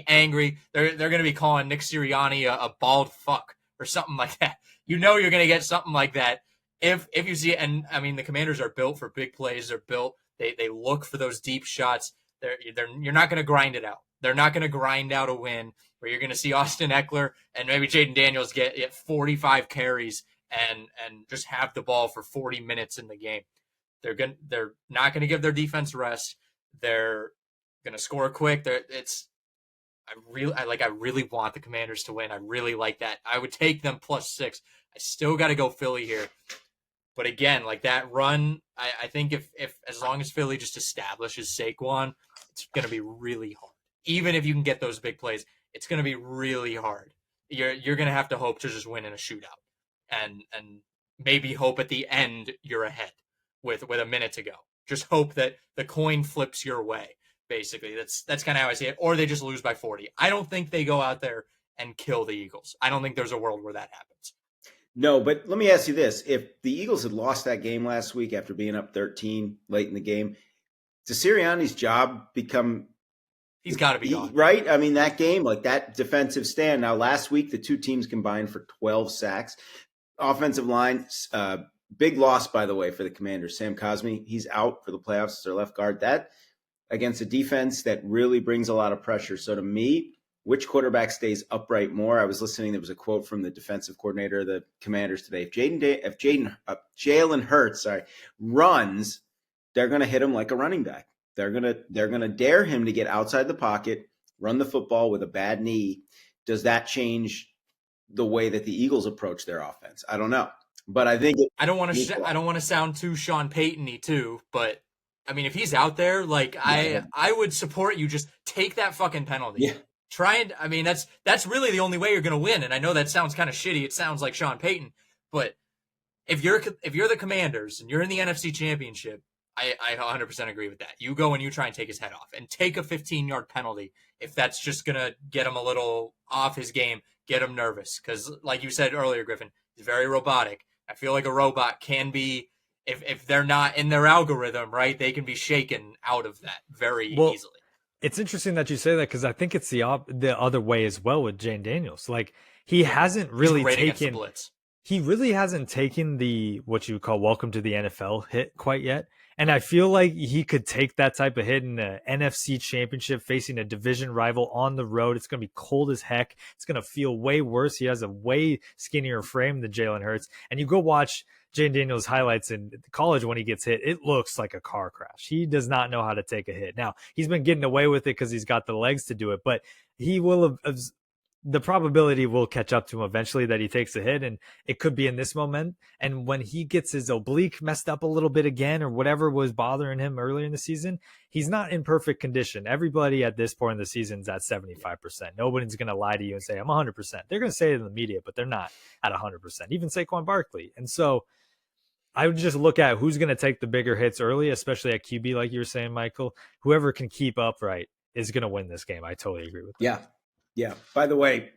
Speaker 1: angry. They're going to be calling Nick Sirianni a bald fuck or something like that. You're going to get something like that if you see it. And I mean, the Commanders are built for big plays. They're built. They look for those deep shots. You're not going to grind it out. They're not going to grind out a win where you're going to see Austin Eckler and maybe Jaden Daniels get 45 carries and just have the ball for 40 minutes in the game. They're not going to give their defense rest. They're going to score quick. I really want the Commanders to win. I really like that. I would take them +6. I still got to go Philly here. But again, like that run, I think if as long as Philly just establishes Saquon, it's going to be really hard. Even if you can get those big plays, it's going to be really hard. You're going to have to hope to just win in a shootout, and maybe hope at the end you're ahead with a minute to go. Just hope that the coin flips your way. Basically, that's kind of how I see it. Or they just lose by 40. I don't think they go out there and kill the Eagles. I don't think there's a world where that happens.
Speaker 3: No, but let me ask you this. If the Eagles had lost that game last week after being up 13 late in the game, does Sirianni's job become...
Speaker 1: He's got to be gone.
Speaker 3: Right? I mean, that game, like that defensive stand. Now, last week, the two teams combined for 12 sacks. Offensive line, big loss, by the way, for the Commanders. Sam Cosmi, he's out for the playoffs as their left guard. That against a defense that really brings a lot of pressure. So to me, which quarterback stays upright more? I was listening. There was a quote from the defensive coordinator of the Commanders today. If Jalen Hurts runs, they're going to hit him like a running back. They're gonna dare him to get outside the pocket, run the football with a bad knee. Does that change the way that the Eagles approach their offense? I don't know, but I think
Speaker 1: I don't want to sound too Sean Payton-y too, but I mean, if he's out there, I would support you. Just take that fucking penalty. Yeah. I mean, that's really the only way you're gonna win. And I know that sounds kind of shitty. It sounds like Sean Payton, but if you're the Commanders and you're in the NFC Championship, I 100% agree with that. You go and you try and take his head off and take a 15-yard penalty if that's just going to get him a little off his game, get him nervous. Because like you said earlier, Griffin, he's very robotic. I feel like a robot can be, if they're not in their algorithm, right, they can be shaken out of that very easily.
Speaker 2: It's interesting that you say that because I think it's the other way as well with Jane Daniels. Like he hasn't really taken
Speaker 1: blitz.
Speaker 2: He really hasn't taken the what you would call welcome to the NFL hit quite yet. And I feel like he could take that type of hit in the NFC Championship facing a division rival on the road. It's going to be cold as heck. It's going to feel way worse. He has a way skinnier frame than Jalen Hurts. And you go watch Jane Daniels highlights in college when he gets hit, it looks like a car crash. He does not know how to take a hit. Now, he's been getting away with it because he's got the legs to do it, but he will have, the probability will catch up to him eventually that he takes a hit, and it could be in this moment. And when he gets his oblique messed up a little bit again, or whatever was bothering him earlier in the season, he's not in perfect condition. Everybody at this point in the season is at 75%. Nobody's going to lie to you and say, I'm 100%. They're going to say it in the media, but they're not at 100%, even Saquon Barkley. And so I would just look at who's going to take the bigger hits early, especially at QB, like you were saying, Michael. Whoever can keep upright is going to win this game. I totally agree with that.
Speaker 3: Yeah. Yeah. By the way,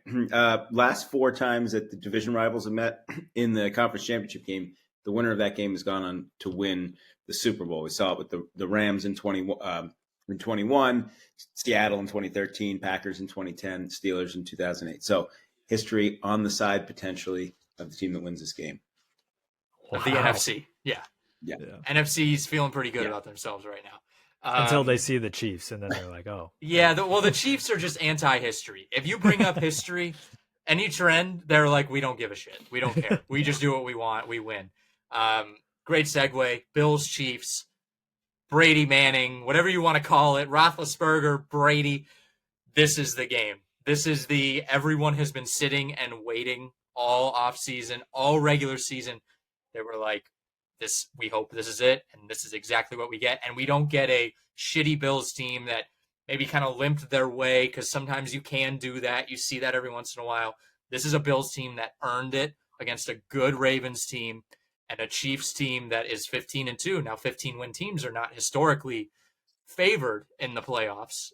Speaker 3: last 4 times that the division rivals have met in the conference championship game, the winner of that game has gone on to win the Super Bowl. We saw it with the Rams in 21, Seattle in 2013, Packers in 2010, Steelers in 2008. So history on the side potentially of the team that wins this game.
Speaker 1: Of the NFC. Yeah. NFC's feeling pretty good about themselves right now.
Speaker 2: Until they see the Chiefs, and then they're like, oh.
Speaker 1: Yeah, the Chiefs are just anti-history. If you bring up history, any trend, they're like, we don't give a shit. We don't care. We just do what we want. We win. Great segue. Bills, Chiefs, Brady, Manning, whatever you want to call it, Roethlisberger, Brady. This is the game. This is everyone has been sitting and waiting all offseason, all regular season. They were like, we hope this is it, and this is exactly what we get. And we don't get a shitty Bills team that maybe kind of limped their way, because sometimes you can do that. You see that every once in a while. This is a Bills team that earned it against a good Ravens team and a Chiefs team that is 15-2. Now, 15-win teams are not historically favored in the playoffs.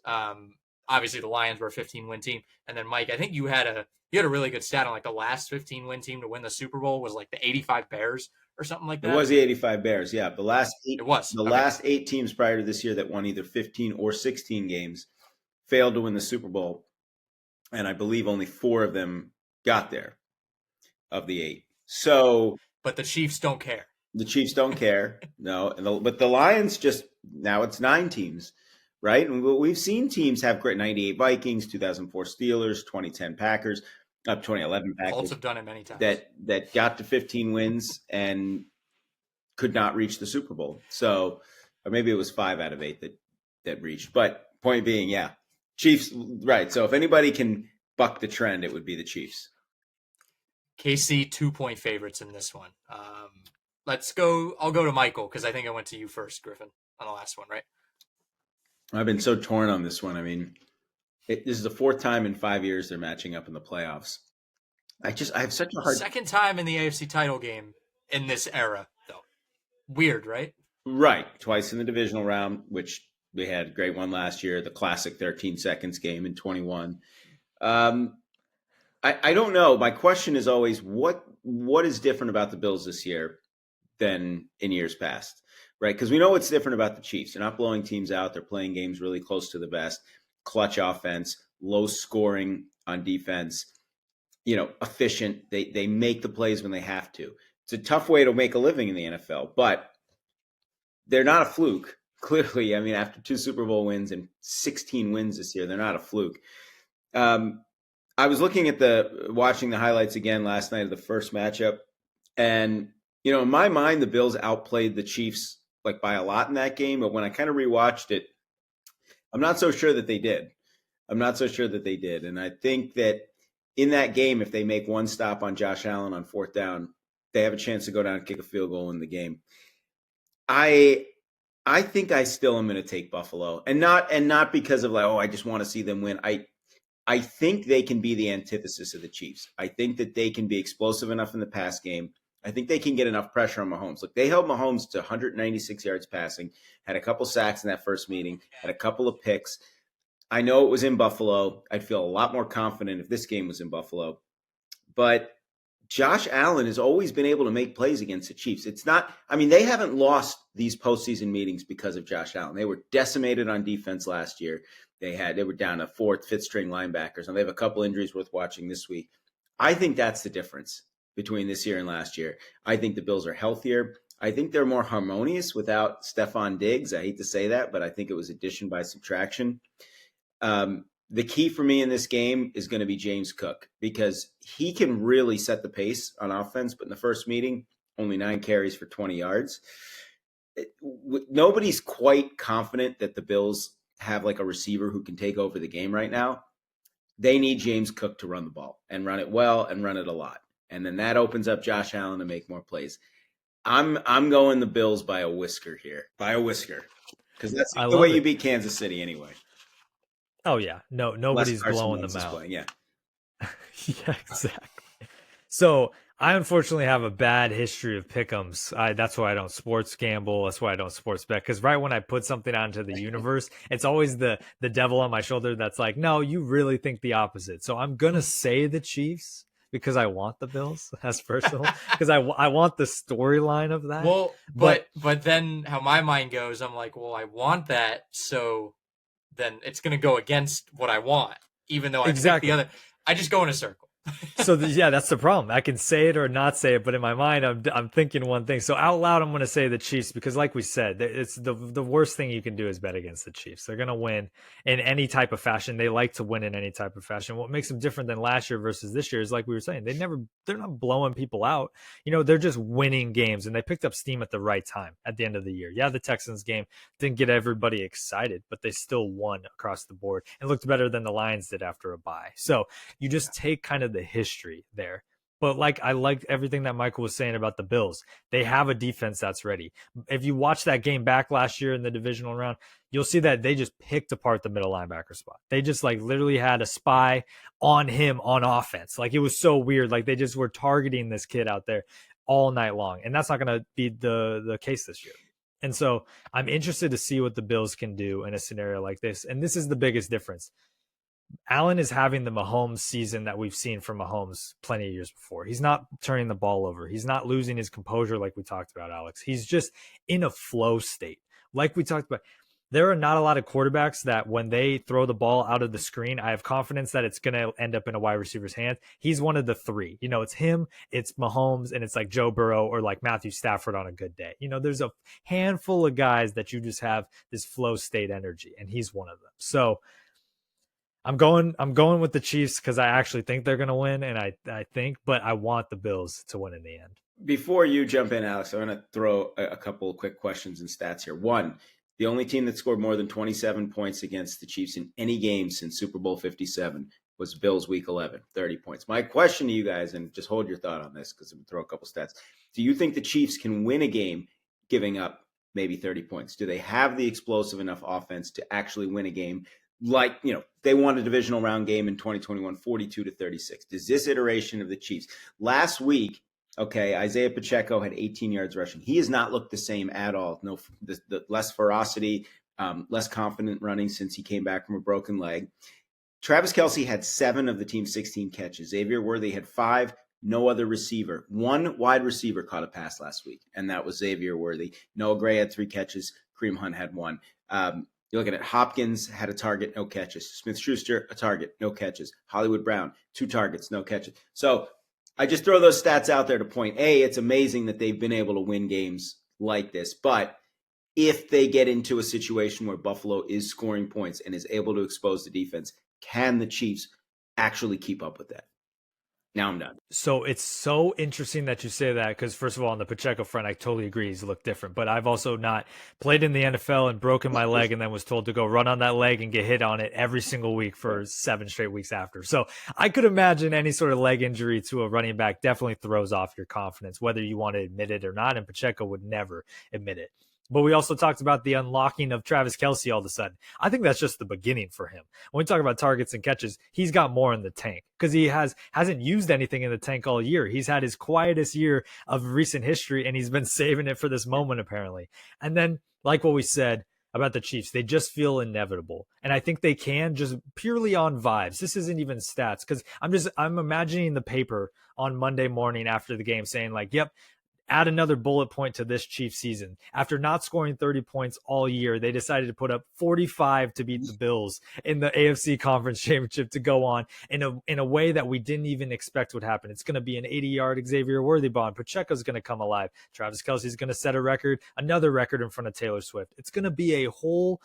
Speaker 1: Obviously, the Lions were a 15-win team. And then, Mike, I think you had a really good stat on like the last 15-win team to win the Super Bowl was like the 85 Bears or something like that.
Speaker 3: It was the 85 Bears, yeah. The last 8 teams prior to this year that won either 15 or 16 games failed to win the Super Bowl, and I believe only 4 of them got there of the 8. So,
Speaker 1: but the Chiefs don't care.
Speaker 3: The Chiefs don't care, no. But the Lions now it's 9 teams, right? And we've seen teams have great 98 Vikings, 2004 Steelers, 2010 Packers. 2011 Packers.
Speaker 1: Colts have done it many times.
Speaker 3: That got to 15 wins and could not reach the Super Bowl. So, or maybe it was 5 out of 8 that reached. But point being, yeah, Chiefs, right. So if anybody can buck the trend, it would be the Chiefs.
Speaker 1: KC 2-point favorites in this one. Let's go. I'll go to Michael because I think I went to you first, Griffin, on the last one, right?
Speaker 3: I've been so torn on this one. I mean, this is the 4th time in 5 years they're matching up in the playoffs. I have such a hard...
Speaker 1: Second time in the AFC title game in this era, though. Weird, right?
Speaker 3: Right. Twice in the divisional round, which we had a great one last year, the classic 13 seconds game in 21. I don't know. My question is always, what is different about the Bills this year than in years past? Right? Because we know what's different about the Chiefs. They're not blowing teams out. They're playing games really close to the best. Clutch offense, low scoring on defense, efficient. They make the plays when they have to. It's a tough way to make a living in the NFL, but they're not a fluke. Clearly, I mean, after 2 Super Bowl wins and 16 wins this year, they're not a fluke. I was watching the highlights again last night of the first matchup, and in my mind, the Bills outplayed the Chiefs like by a lot in that game. But when I kind of rewatched it, I'm not so sure that they did. And I think that in that game, if they make one stop on Josh Allen on 4th down, they have a chance to go down and kick a field goal in the game. I think I still am going to take Buffalo, and not because of like, I just want to see them win. I think they can be the antithesis of the Chiefs. I think that they can be explosive enough in the pass game. I think they can get enough pressure on Mahomes. Look, they held Mahomes to 196 yards passing, had a couple sacks in that first meeting, had a couple of picks. I know it was in Buffalo. I'd feel a lot more confident if this game was in Buffalo. But Josh Allen has always been able to make plays against the Chiefs. They haven't lost these postseason meetings because of Josh Allen. They were decimated on defense last year. They were down to 4th, 5th string linebackers, and they have a couple injuries worth watching this week. I think that's the difference between this year and last year. I think the Bills are healthier. I think they're more harmonious without Stephon Diggs. I hate to say that, but I think it was addition by subtraction. The key for me in this game is going to be James Cook, because he can really set the pace on offense. But in the first meeting, only 9 carries for 20 yards. Nobody's quite confident that the Bills have like a receiver who can take over the game right now. They need James Cook to run the ball and run it well and run it a lot. And then that opens up Josh Allen to make more plays. I'm going the Bills by a whisker here. By a whisker. Because that's the way you beat Kansas City anyway.
Speaker 2: Oh, yeah. No, nobody's blowing them out.
Speaker 3: Playing. Yeah.
Speaker 2: Yeah, exactly. So I unfortunately have a bad history of pick'ems. That's why I don't sports gamble. That's why I don't sports bet. Because right when I put something onto the universe, it's always the devil on my shoulder that's like, no, you really think the opposite. So I'm gonna say the Chiefs because I want the Bills. That's personal. Because I want the storyline of that.
Speaker 1: Well, but then how my mind goes, I'm like, well, I want that, so then it's gonna go against what I want, even though I pick the other. I just go in a circle.
Speaker 2: So that's the problem. I can say it or not say it, but in my mind, I'm thinking one thing. So out loud, I'm going to say the Chiefs because, like we said, it's the worst thing you can do is bet against the Chiefs. They're going to win in any type of fashion. They like to win in any type of fashion. What makes them different than last year versus this year is, like we were saying, they're not blowing people out. They're just winning games, and they picked up steam at the right time at the end of the year. Yeah, the Texans game didn't get everybody excited, but they still won across the board and looked better than the Lions did after a bye. So you just take kind of the history there. But I liked everything that Michael was saying about the Bills. They have a defense that's ready. If you watch that game back last year in the divisional round, you'll see that they just picked apart the middle linebacker spot. They just literally had a spy on him on offense. It was so weird. They just were targeting this kid out there all night long. And that's not going to be the case this year. And so I'm interested to see what the Bills can do in a scenario like this. And this is the biggest difference. Allen is having the Mahomes season that we've seen from Mahomes plenty of years before. He's not turning the ball over. He's not losing his composure like we talked about, Alex. He's just in a flow state. Like we talked about, there are not a lot of quarterbacks that when they throw the ball out of the screen, I have confidence that it's going to end up in a wide receiver's hand. He's one of the three. It's him, it's Mahomes, and it's like Joe Burrow or like Matthew Stafford on a good day. There's a handful of guys that you just have this flow state energy, and he's one of them. So I'm going with the Chiefs because I actually think they're going to win, and but I want the Bills to win in the end.
Speaker 3: Before you jump in, Alex, I'm going to throw a couple of quick questions and stats here. One, the only team that scored more than 27 points against the Chiefs in any game since Super Bowl 57 was Bills Week 11, 30 points. My question to you guys, and just hold your thought on this because I'm going to throw a couple stats. Do you think the Chiefs can win a game giving up maybe 30 points? Do they have the explosive enough offense to actually win a game? They won a divisional round game in 2021, 42-36. Does this iteration of the Chiefs last week? Okay, Isaiah Pacheco had 18 yards rushing. He has not looked the same at all. No, the less ferocity, less confident running since he came back from a broken leg. Travis Kelce had 7 of the team's 16 catches. Xavier Worthy had 5. No other receiver. One wide receiver caught a pass last week, and that was Xavier Worthy. Noah Gray had 3 catches. Kareem Hunt had 1. You're looking at Hopkins had a target, no catches. Smith-Schuster, a target, no catches. Hollywood Brown, 2 targets, no catches. So I just throw those stats out there to point, A, it's amazing that they've been able to win games like this. But if they get into a situation where Buffalo is scoring points and is able to expose the defense, can the Chiefs actually keep up with that? Now I'm done.
Speaker 2: So it's so interesting that you say that because, first of all, on the Pacheco front, I totally agree he's looked different. But I've also not played in the NFL and broken my leg and then was told to go run on that leg and get hit on it every single week for 7 straight weeks after. So I could imagine any sort of leg injury to a running back definitely throws off your confidence, whether you want to admit it or not. And Pacheco would never admit it. But we also talked about the unlocking of Travis Kelce all of a sudden. I think that's just the beginning for him. When we talk about targets and catches, he's got more in the tank because he hasn't used anything in the tank all year. He's had his quietest year of recent history, and he's been saving it for this moment, apparently. And then, like what we said about the Chiefs, they just feel inevitable. And I think they can just purely on vibes. This isn't even stats because I'm imagining the paper on Monday morning after the game saying yep, add another bullet point to this Chiefs season. After not scoring 30 points all year, they decided to put up 45 to beat the Bills in the AFC Conference Championship to go on in a way that we didn't even expect would happen. It's going to be an 80-yard Xavier Worthy bond. Pacheco's going to come alive. Travis Kelce's going to set a record, another record in front of Taylor Swift. It's going to be a whole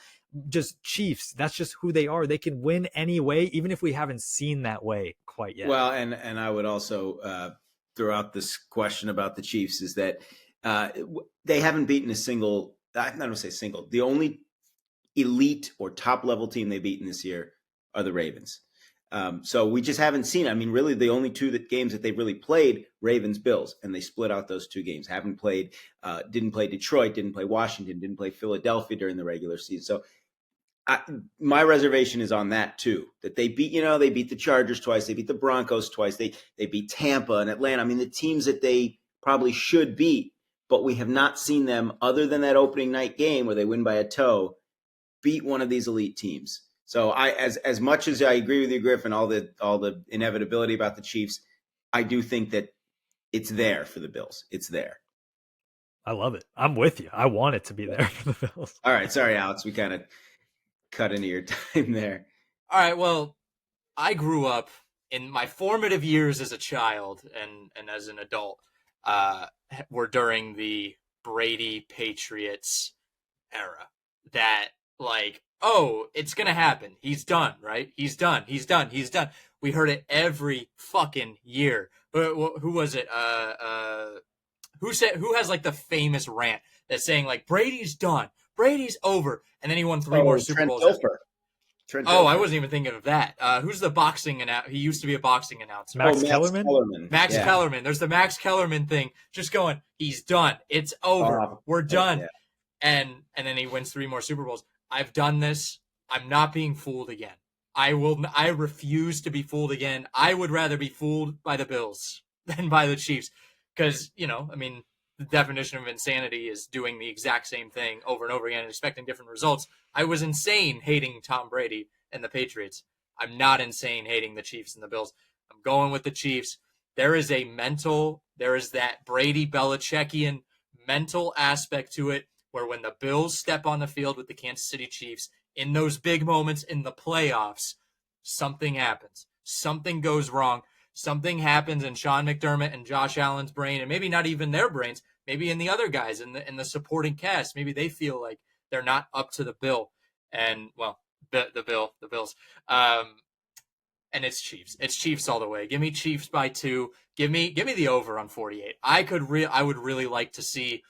Speaker 2: just Chiefs. That's just who they are. They can win any way, even if we haven't seen that way quite yet.
Speaker 3: Well, and I would also throughout this question about the Chiefs is that they haven't beaten a single. I'm not going to say single. The only elite or top level team they've beaten this year are the Ravens. So we just haven't seen. I mean, really, the only two games that they've really played, Ravens, Bills, and they split out those two games. Didn't play Detroit, didn't play Washington, didn't play Philadelphia during the regular season. So my reservation is on that too. That they beat the Chargers twice, they beat the Broncos twice, they beat Tampa and Atlanta. I mean, the teams that they probably should beat, but we have not seen them, other than that opening night game where they win by a toe, beat one of these elite teams. So as much as I agree with you, Griffin, all the inevitability about the Chiefs, I do think that it's there for the Bills. It's there.
Speaker 2: I love it. I'm with you. I want it to be there for the Bills.
Speaker 3: All right. Sorry, Alex. We kind of cut into your time there.
Speaker 1: All right. Well, I grew up in my formative years as a child and as an adult were during the Brady Patriots era. That like, oh, it's going to happen. He's done, right? He's done. We heard it every fucking year. Who was it? Who has like the famous rant that's saying like Brady's done, Brady's over, and then he won 3 more Super Bowls.
Speaker 3: Trent
Speaker 1: Oh,
Speaker 3: Dilfer.
Speaker 1: I wasn't even thinking of that. Who's the boxing announcer? He used to be a boxing announcer.
Speaker 2: Max Kellerman?
Speaker 1: Max Kellerman. There's the Max Kellerman thing. Just going, he's done. It's over. We're done.
Speaker 3: Yeah.
Speaker 1: And then he wins 3 more Super Bowls. I've done this. I'm not being fooled again. I refuse to be fooled again. I would rather be fooled by the Bills than by the Chiefs. Because, I mean, the definition of insanity is doing the exact same thing over and over again and expecting different results. I was insane hating Tom Brady and the Patriots. I'm not insane hating the Chiefs and the Bills. I'm going with the Chiefs. There is that Brady Belichickian mental aspect to it where when the Bills step on the field with the Kansas City Chiefs in those big moments in the playoffs, something happens. Something goes wrong. Something happens in Sean McDermott and Josh Allen's brain, and maybe not even their brains, maybe in the other guys in the supporting cast. Maybe they feel like they're not up to the bill. And, well, the Bills. And it's Chiefs. It's Chiefs all the way. Give me Chiefs by 2. Give me the over on 48. I would really like to see.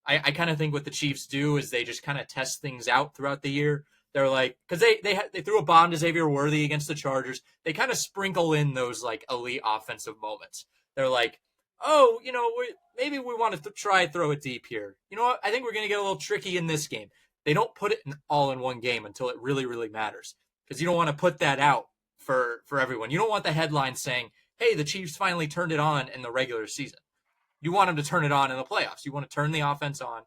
Speaker 1: I kind of think what the Chiefs do is they just kind of test things out throughout the year. They're like, because they threw a bomb to Xavier Worthy against the Chargers. They kind of sprinkle in those like elite offensive moments. They're like, oh, maybe we want to try throw it deep here. You know what? I think we're going to get a little tricky in this game. They don't put it all in one game until it really, really matters, because you don't want to put that out for everyone. You don't want the headline saying, hey, the Chiefs finally turned it on in the regular season. You want them to turn it on in the playoffs. You want to turn the offense on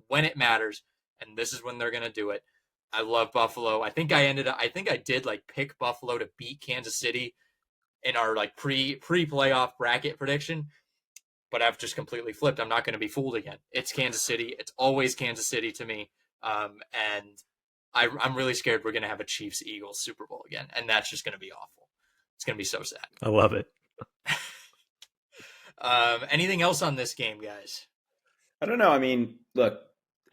Speaker 1: when it matters, and this is when they're going to do it. I love Buffalo. I think I did like pick Buffalo to beat Kansas City in our like pre-playoff bracket prediction, but I've just completely flipped. I'm not going to be fooled again. It's Kansas City. It's always Kansas City to me. And I'm really scared we're going to have a Chiefs-Eagles Super Bowl again, and that's just going to be awful. It's going to be so sad.
Speaker 2: I love it.
Speaker 1: Anything else on this game, guys?
Speaker 3: I don't know. I mean, look,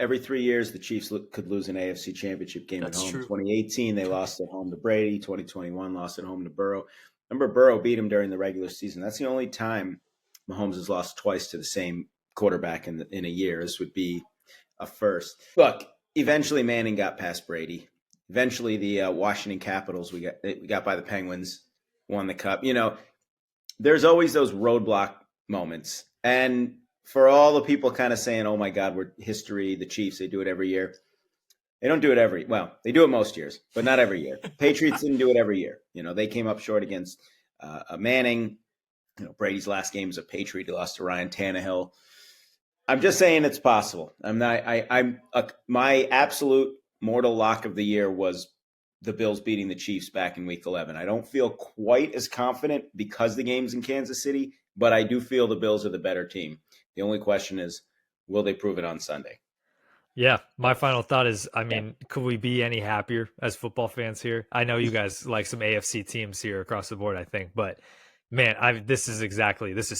Speaker 3: every 3 years the Chiefs could lose an AFC Championship game at home.
Speaker 1: True.
Speaker 3: 2018, they lost at home to Brady. 2021, lost at home to Burrow. Remember, Burrow beat him during the regular season. That's the only time Mahomes has lost twice to the same quarterback in a year. This would be a first. Look, eventually Manning got past Brady. Eventually the Washington Capitals, we got by the Penguins, won the Cup. There's always those roadblock moments. And for all the people kind of saying, oh my God, we're history, the Chiefs, they do it every year. They don't do it they do it most years, but not every year. Patriots didn't do it every year. They came up short against Manning. Brady's last game was a Patriot. He lost to Ryan Tannehill. I'm just saying it's possible. My absolute mortal lock of the year was the Bills beating the Chiefs back in week 11. I don't feel quite as confident because the game's in Kansas City, but I do feel the Bills are the better team. The only question is, will they prove it on Sunday?
Speaker 2: Yeah, my final thought is, could we be any happier as football fans here? I know you guys like some AFC teams here across the board, I think, but man, this is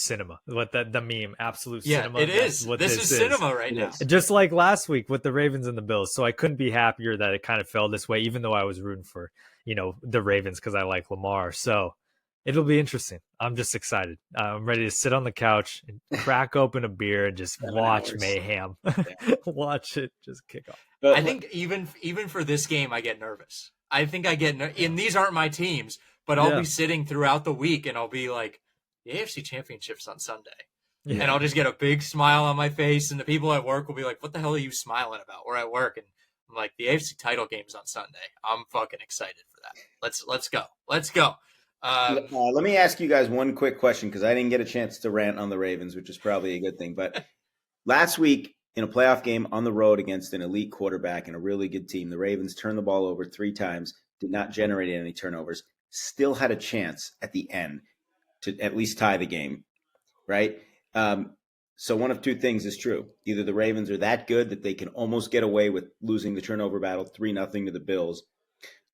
Speaker 2: cinema. What the meme, absolute cinema.
Speaker 1: It is. This is cinema right now.
Speaker 2: Just like last week with the Ravens and the Bills. So I couldn't be happier that it kind of fell this way, even though I was rooting for, the Ravens because I like Lamar. So It'll be interesting. I'm just excited. I'm ready to sit on the couch and crack open a beer and just
Speaker 3: 7
Speaker 2: watch
Speaker 3: hours.
Speaker 2: mayhem.
Speaker 3: Yeah.
Speaker 2: Watch it just kick off.
Speaker 3: But
Speaker 1: I think even for this game, I get nervous. I think I get, and these aren't my teams, but I'll be sitting throughout the week and I'll be like, the AFC Championship's on Sunday.
Speaker 2: Yeah.
Speaker 1: And I'll just get a big smile on my face, and the people at work will be like, what the hell are you smiling about? We're at work, and I'm like, the AFC title game's on Sunday. I'm fucking excited for that. Let's go. Let's go.
Speaker 3: let me ask you guys one quick question, because I didn't get a chance to rant on the Ravens, which is probably a good thing. But last week, in a playoff game on the road against an elite quarterback and a really good team, the Ravens turned the ball over 3 times, did not generate any turnovers, still had a chance at the end to at least tie the game, right? So one of 2 things is true. Either the Ravens are that good that they can almost get away with losing the turnover battle 3-0 to the Bills,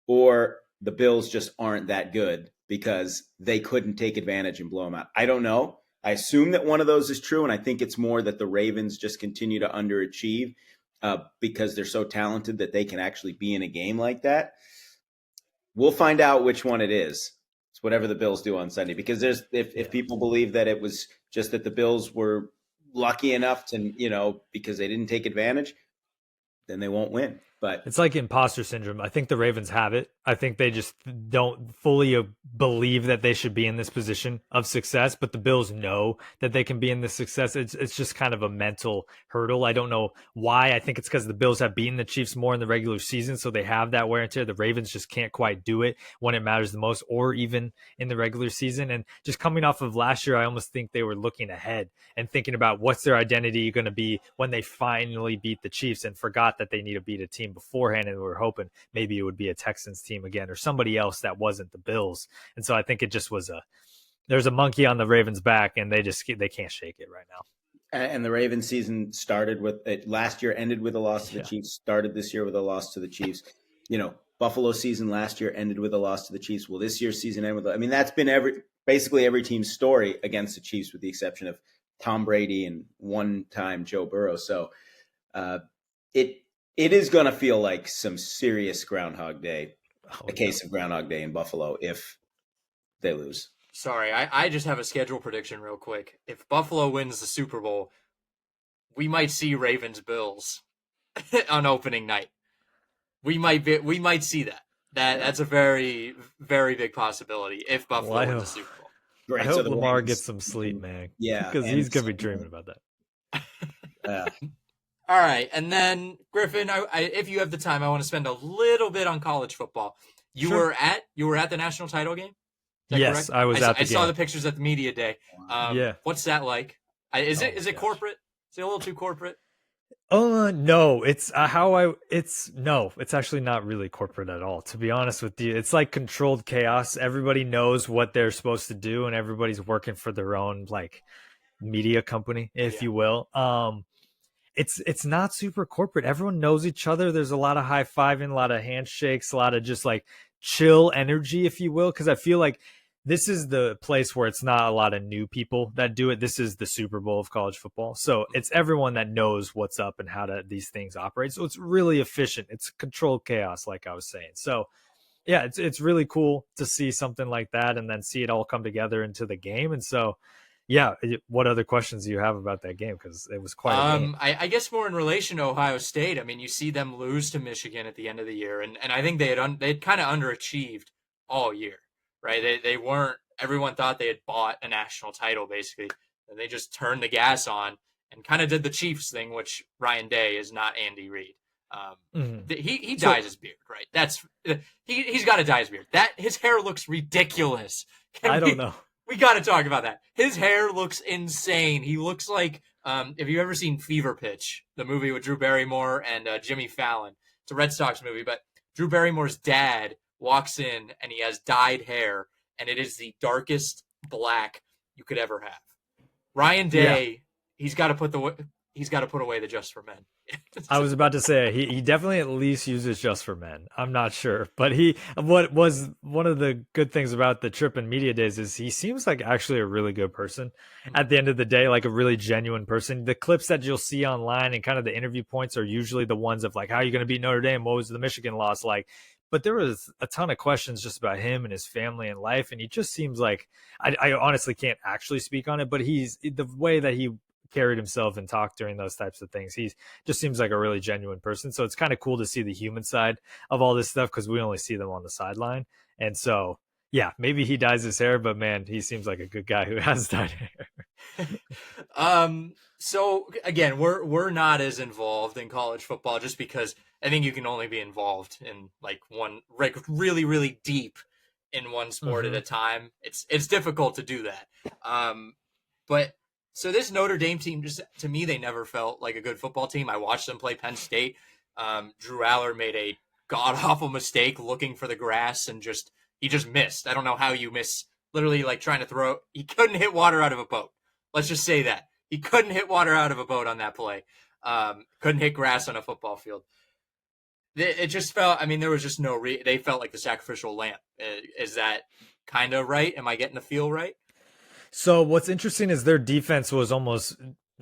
Speaker 3: or the Bills just aren't that good because they couldn't take advantage and blow them out. I don't know. I assume that one of those is true, and I think it's more that the Ravens just continue to underachieve because they're so talented that they can actually be in a game like that. We'll find out which one it is. It's whatever the Bills do on Sunday, because if people believe that it was just that the Bills were lucky enough to, because they didn't take advantage, then they won't win. But
Speaker 2: it's like imposter syndrome. I think the Ravens have it. I think they just don't fully believe that they should be in this position of success, but the Bills know that they can be in this success. It's just kind of a mental hurdle. I don't know why. I think it's because the Bills have beaten the Chiefs more in the regular season, so they have that wear and tear. The Ravens just can't quite do it when it matters the most, or even in the regular season. And just coming off of last year, I almost think they were looking ahead and thinking about what's their identity going to be when they finally beat the Chiefs, and forgot that they need to beat a team beforehand, and we were hoping maybe it would be a Texans team again or somebody else that wasn't the Bills. And so I think it just was there's a monkey on the Ravens' back, and they can't shake it right now.
Speaker 3: And the Ravens season started with it last year, ended with a loss to the Chiefs, started this year with a loss to the Chiefs. Buffalo season last year ended with a loss to the Chiefs. Well, this year's season ended with that's been basically every team's story against the Chiefs, with the exception of Tom Brady and one-time Joe Burrow. So it is going to feel like some serious Groundhog Day, case of Groundhog Day in Buffalo if they lose.
Speaker 1: Sorry, I just have a schedule prediction real quick. If Buffalo wins the Super Bowl, we might see Ravens-Bills on opening night. We might see that. That's a very, very big possibility if Buffalo wins the Super Bowl.
Speaker 3: Great.
Speaker 2: I hope Lamar gets some sleep, man.
Speaker 3: Yeah,
Speaker 2: because he's gonna be dreaming about that.
Speaker 1: All right, and then Griffin, if you have the time, I want to spend a little bit on college football. You were at the national title game?
Speaker 2: Yes, correct? I was at the game.
Speaker 1: I saw the pictures at the media day. What's that like? Is it corporate? Is it a little too corporate?
Speaker 2: No, it's it's actually not really corporate at all, to be honest with you. It's like controlled chaos. Everybody knows what they're supposed to do, and everybody's working for their own media company, if you will. It's not super corporate. Everyone knows each other. There's a lot of high-fiving, a lot of handshakes, a lot of just chill energy, if you will, because I feel like this is the place where it's not a lot of new people that do it. This is the Super Bowl of college football. So it's everyone that knows what's up and how these things operate. So it's really efficient. It's controlled chaos, like I was saying. So yeah, it's really cool to see something like that and then see it all come together into the game. And so, yeah, what other questions do you have about that game? Because it was quite a game.
Speaker 1: I guess more in relation to Ohio State. I mean, you see them lose to Michigan at the end of the year, and I think they'd kind of underachieved all year. Right, they weren't. Everyone thought they had bought a national title, basically, and they just turned the gas on and kind of did the Chiefs thing, which Ryan Day is not Andy Reid. He dyes his beard, right? That's he's got to dye his beard. His hair looks ridiculous.
Speaker 2: I don't know.
Speaker 1: We got to talk about that. His hair looks insane. He looks like if you've ever seen Fever Pitch, the movie with Drew Barrymore and Jimmy Fallon. It's a Red Sox movie, but Drew Barrymore's dad walks in and he has dyed hair, and it is the darkest black you could ever have. Ryan Day, he's got to put away the Just for Men.
Speaker 2: I was about to say he definitely at least uses Just for Men. I'm not sure, but what was one of the good things about the trip and media days is he seems like actually a really good person. At the end of the day, like a really genuine person. The clips that you'll see online and kind of the interview points are usually the ones of like, how are you going to beat Notre Dame? What was the Michigan loss like? But there was a ton of questions just about him and his family and life, and he just seems like I honestly can't actually speak on it, but he's the way that he carried himself and talked during those types of things. He just seems like a really genuine person. So it's kind of cool to see the human side of all this stuff because we only see them on the sideline. And so, yeah, maybe he dyes his hair, but man, he seems like a good guy who has dyed hair.
Speaker 1: So again, we're not as involved in college football just because I think you can only be involved in like one, like really, really deep in one sport at a time. It's difficult to do that. But so this Notre Dame team, just to me, they never felt like a good football team. I watched them play Penn State. Drew Aller made a god awful mistake looking for the grass and he just missed. I don't know how you miss. Literally, like trying to throw. He couldn't hit water out of a boat. Let's just say that he couldn't hit water out of a boat on that play. Couldn't hit grass on a football field. It just felt. I mean, there was just no. They felt like the sacrificial lamb. Is that kind of right? Am I getting the feel right?
Speaker 2: So what's interesting is their defense was almost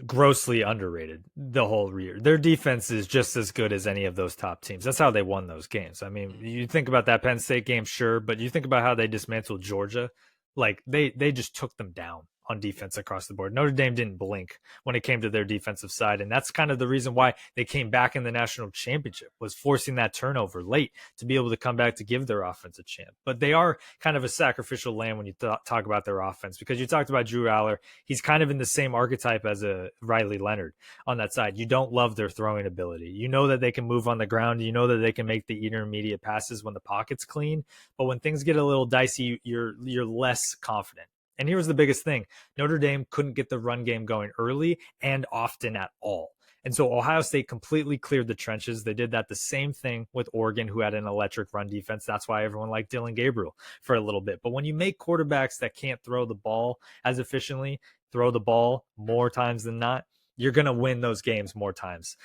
Speaker 2: grossly underrated the whole year. Their defense is just as good as any of those top teams. That's how they won those games. I mean, you think about that Penn State game, sure, but you think about how they dismantled Georgia, like they just took them down on defense across the board. Notre Dame didn't blink when it came to their defensive side, and that's kind of the reason why they came back in the national championship, was forcing that turnover late to be able to come back to give their offense a chance. But they are kind of a sacrificial lamb when you talk about their offense, because you talked about Drew Aller. He's kind of in the same archetype as a Riley Leonard on that side. You don't love their throwing ability. You know that they can move on the ground. You know that they can make the intermediate passes when the pocket's clean. But when things get a little dicey, you're less confident. And here's the biggest thing. Notre Dame couldn't get the run game going early and often at all. And so Ohio State completely cleared the trenches. They did that the same thing with Oregon, who had an electric run defense. That's why everyone liked Dylan Gabriel for a little bit. But when you make quarterbacks that can't throw the ball as efficiently, throw the ball more times than not, you're going to win those games more times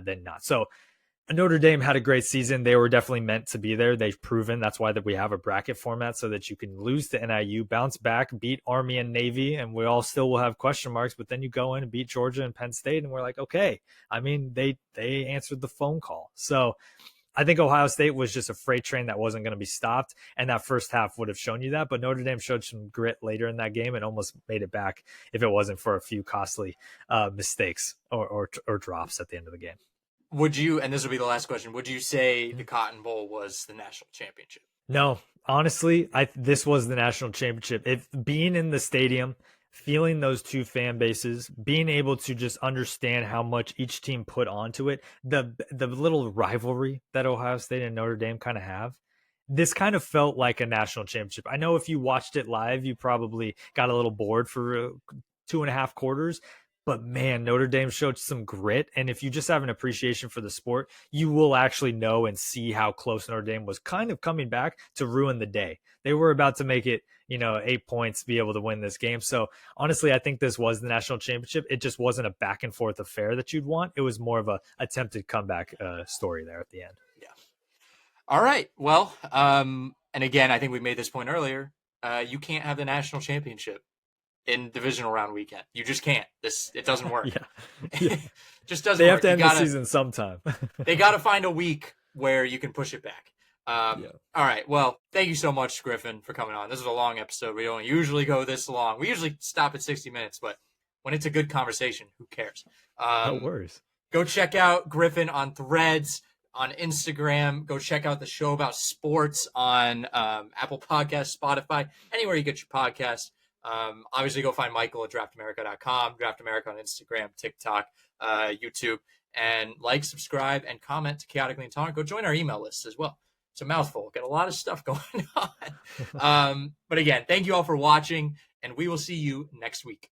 Speaker 2: than not. So Notre Dame had a great season. They were definitely meant to be there. They've proven that's why that we have a bracket format so that you can lose to NIU, bounce back, beat Army and Navy, and we all still will have question marks. But then you go in and beat Georgia and Penn State, and we're like, okay. I mean, they answered the phone call. So I think Ohio State was just a freight train that wasn't going to be stopped, and that first half would have shown you that. But Notre Dame showed some grit later in that game and almost made it back if it wasn't for a few costly mistakes or drops at the end of the game.
Speaker 1: Would you, and this will be the last question, would you say the Cotton Bowl was the national championship?
Speaker 2: No, honestly, this was the national championship. If being in the stadium, feeling those two fan bases, being able to just understand how much each team put onto it, the little rivalry that Ohio State and Notre Dame kind of have, this kind of felt like a national championship. I know if you watched it live, you probably got a little bored for 2.5 quarters. But man, Notre Dame showed some grit. And if you just have an appreciation for the sport, you will actually know and see how close Notre Dame was kind of coming back to ruin the day. They were about to make it, 8 points, be able to win this game. So honestly, I think this was the national championship. It just wasn't a back and forth affair that you'd want. It was more of a attempted comeback story there at the end.
Speaker 1: Yeah. All right. Well, and again, I think we made this point earlier. You can't have the national championship in divisional round weekend. You just can't. It doesn't work.
Speaker 2: Yeah.
Speaker 1: Just doesn't
Speaker 2: they
Speaker 1: work.
Speaker 2: They have to end the season sometime.
Speaker 1: They got to find a week where you can push it back. All right. Well, thank you so much, Griffin, for coming on. This is a long episode. We don't usually go this long. We usually stop at 60 minutes, but when it's a good conversation, who cares?
Speaker 2: No worries.
Speaker 1: Go check out Griffin on Threads, on Instagram. Go check out the show about sports on Apple Podcasts, Spotify, anywhere you get your podcasts. Obviously, go find Michael at draftamerica.com, Draft America on Instagram, TikTok, YouTube, and like, subscribe, and comment to Chaotically Intolerant. Go join our email list as well. It's a mouthful. Got a lot of stuff going on. But again, thank you all for watching, and we will see you next week.